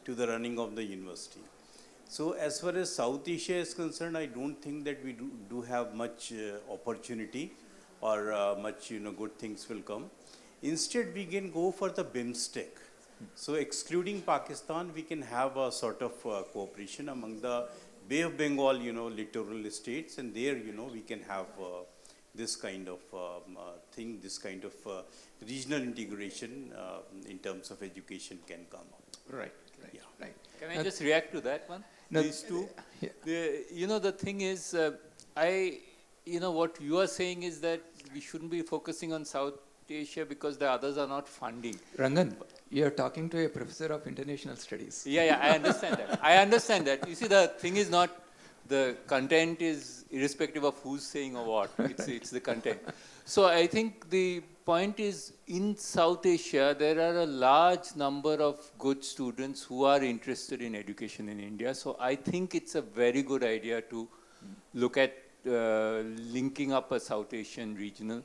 to the running of the university. So as far as South Asia is concerned, I don't think that we do have much opportunity or much good things will come. Instead, we can go for the BIMSTEC. So excluding Pakistan, we can have a sort of cooperation among the Bay of Bengal, littoral states, and there, we can have this kind of thing, this kind of regional integration in terms of education can come up. Right. Yeah. Right. Can I just react to that one? No, These two. yeah. The thing is, what you are saying is that we shouldn't be focusing on South Asia because the others are not funding. Rangan, you are talking to a professor of international studies. Yeah, I understand that. I understand that. You see, the thing is not, the content is irrespective of who's saying or what. It's the content. So I think the point is, in South Asia, there are a large number of good students who are interested in education in India. So I think it's a very good idea to look at linking up a South Asian regional.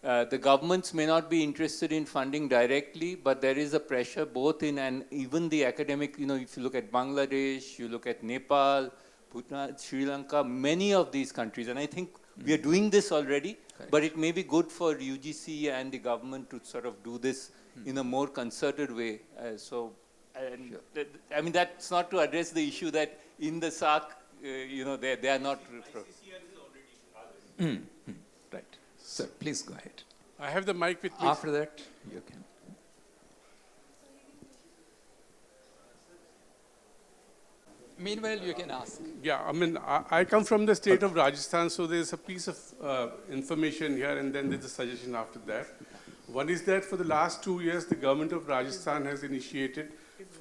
The governments may not be interested in funding directly, but there is a pressure both in, and even the academic, if you look at Bangladesh, you look at Nepal, Bhutan, Sri Lanka, many of these countries, and I think we are doing this already, but it may be good for UGC and the government to sort of do this in a more concerted way. I mean, that's not to address the issue that in the SAARC, they are not. Right. Sir, please go ahead. I have the mic with me. After that, you can. Meanwhile, you can ask. Yeah, I mean, I come from the state of Rajasthan, so there's a piece of information here, and then there's a suggestion after that. One is that for the last 2 years, the government of Rajasthan has initiated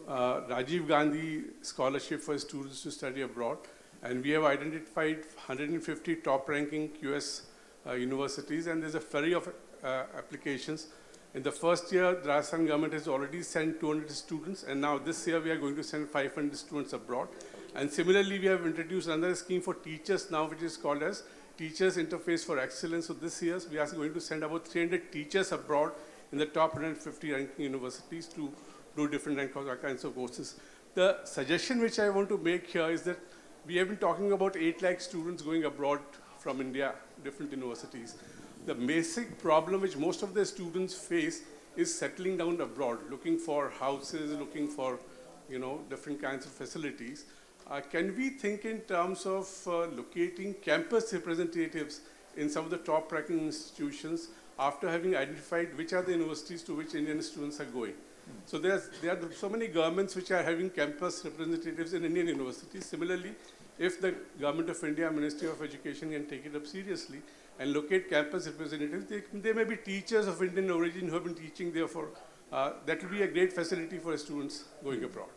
Rajiv Gandhi Scholarship for students to study abroad, and we have identified 150 top-ranking US universities, and there's a flurry of applications. In the first year, the Rajasthan government has already sent 200 students, and now this year we are going to send 500 students abroad. And similarly, we have introduced another scheme for teachers now, which is called as Teachers Interface for Excellence. So this year, we are going to send about 300 teachers abroad in the top 150 ranking universities to do different kinds of courses. The suggestion which I want to make here is that we have been talking about 8 lakh students going abroad from India, different universities. The basic problem which most of the students face is settling down abroad, looking for houses, looking for, different kinds of facilities. Can we think in terms of locating campus representatives in some of the top-ranking institutions after having identified which are the universities to which Indian students are going? So there are so many governments which are having campus representatives in Indian universities. Similarly, if the Government of India, Ministry of Education can take it up seriously and locate campus representatives, they may be teachers of Indian origin who have been teaching there for, that will be a great facility for students going abroad.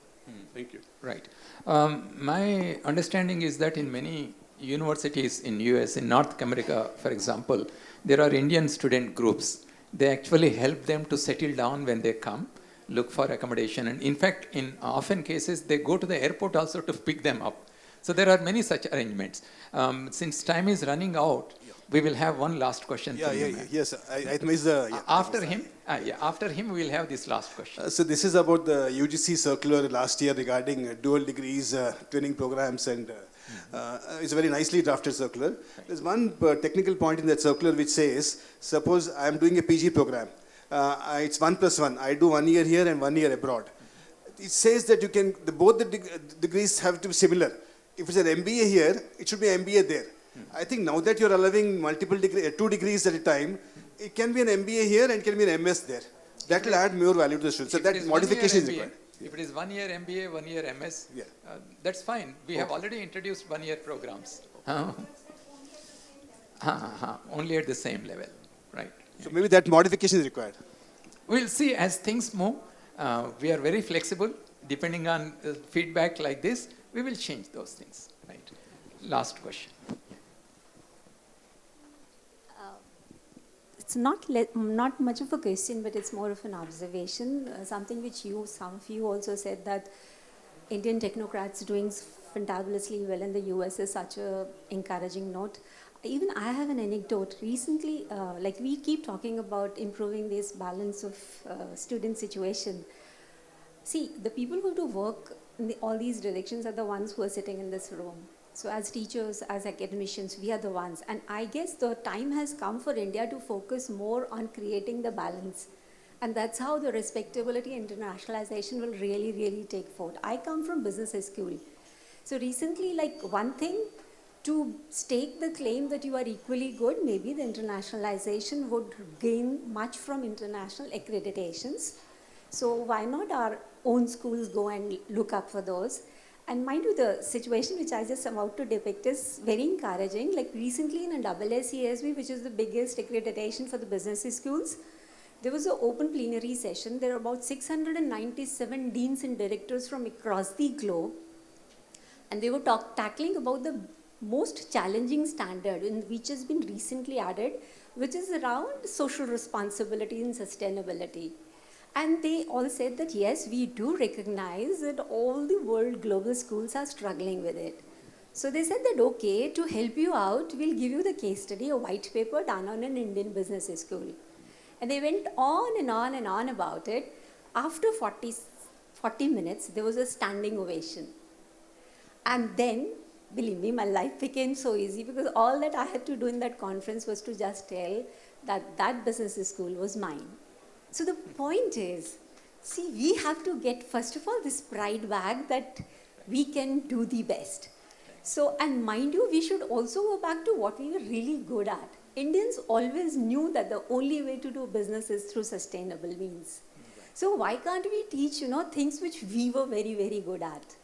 Thank you. Right. My understanding is that in many universities in US, in North America, for example, there are Indian student groups. They actually help them to settle down when they come, look for accommodation. And in fact, in often cases, they go to the airport also to pick them up. So there are many such arrangements. Since time is running out, we will have one last question. Yes, I missed the... After him, we will have this last question. So this is about the UGC circular last year regarding dual degrees training programs, and it's a very nicely drafted circular. There's one technical point in that circular which says, suppose I'm doing a PG program. It's 1+1. I do 1 year here and 1 year abroad. It says that you can, both the degrees have to be similar. If it's an MBA here, it should be MBA there. I think now that you're allowing multiple 2 degrees at a time, it can be an MBA here and it can be an MS there. That will add more value to the students. So that modification is required. If it is 1 year MBA, 1 year MS, that's fine. We have already introduced 1 year programs. Only at the same level, right? So maybe that modification is required. We'll see as things move. We are very flexible. Depending on feedback like this, we will change those things, right? Last question. It's not much of a question, but it's more of an observation. Something which some of you also said, that Indian technocrats doing fantabulously well in the US is such a encouraging note. Even I have an anecdote. Recently, like we keep talking about improving this balance of student situation. See, the people who do work in all these directions are the ones who are sitting in this room. So as teachers, as academicians, we are the ones. And I guess the time has come for India to focus more on creating the balance. And that's how the respectability and internationalization will really, really take forth. I come from business school. So recently, like one thing, to stake the claim that you are equally good, maybe the internationalization would gain much from international accreditations. So why not our own schools go and look up for those? And mind you, the situation which I just about to depict is very encouraging. Like recently in a AASESB, which is the biggest accreditation for the business schools, there was an open plenary session. There are about 697 deans and directors from across the globe. And they were tackling about the most challenging standard which has been recently added, which is around social responsibility and sustainability. And they all said that, yes, we do recognize that all the world global schools are struggling with it. So they said that, okay, to help you out, we'll give you the case study, a white paper done on an Indian business school. And they went on and on and on about it. After 40 minutes, there was a standing ovation. And then, believe me, my life became so easy because all that I had to do in that conference was to just tell that that business school was mine. So the point is, see, we have to get, first of all, this pride back that we can do the best. So, and mind you, we should also go back to what we were really good at. Indians always knew that the only way to do business is through sustainable means. So why can't we teach, things which we were very, very good at?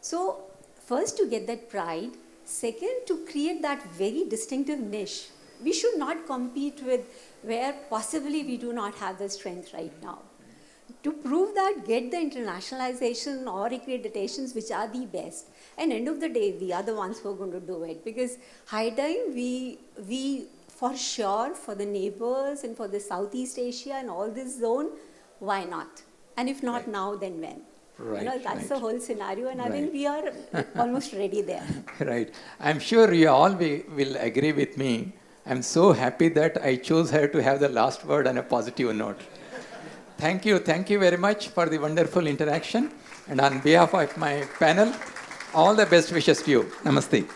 So first, to get that pride. Second, to create that very distinctive niche. We should not compete with where possibly we do not have the strength right now. To prove that, get the internationalization or accreditations which are the best. And end of the day, we are the ones who are going to do it. Because high time, we for sure, for the neighbors and for the Southeast Asia and all this zone, why not? And if not now, then when? Right, That's the whole scenario, and I think we are almost ready there. Right. I'm sure you all will agree with me. I'm so happy that I chose her to have the last word on a positive note. Thank you very much for the wonderful interaction. And on behalf of my panel, all the best wishes to you. Namaste.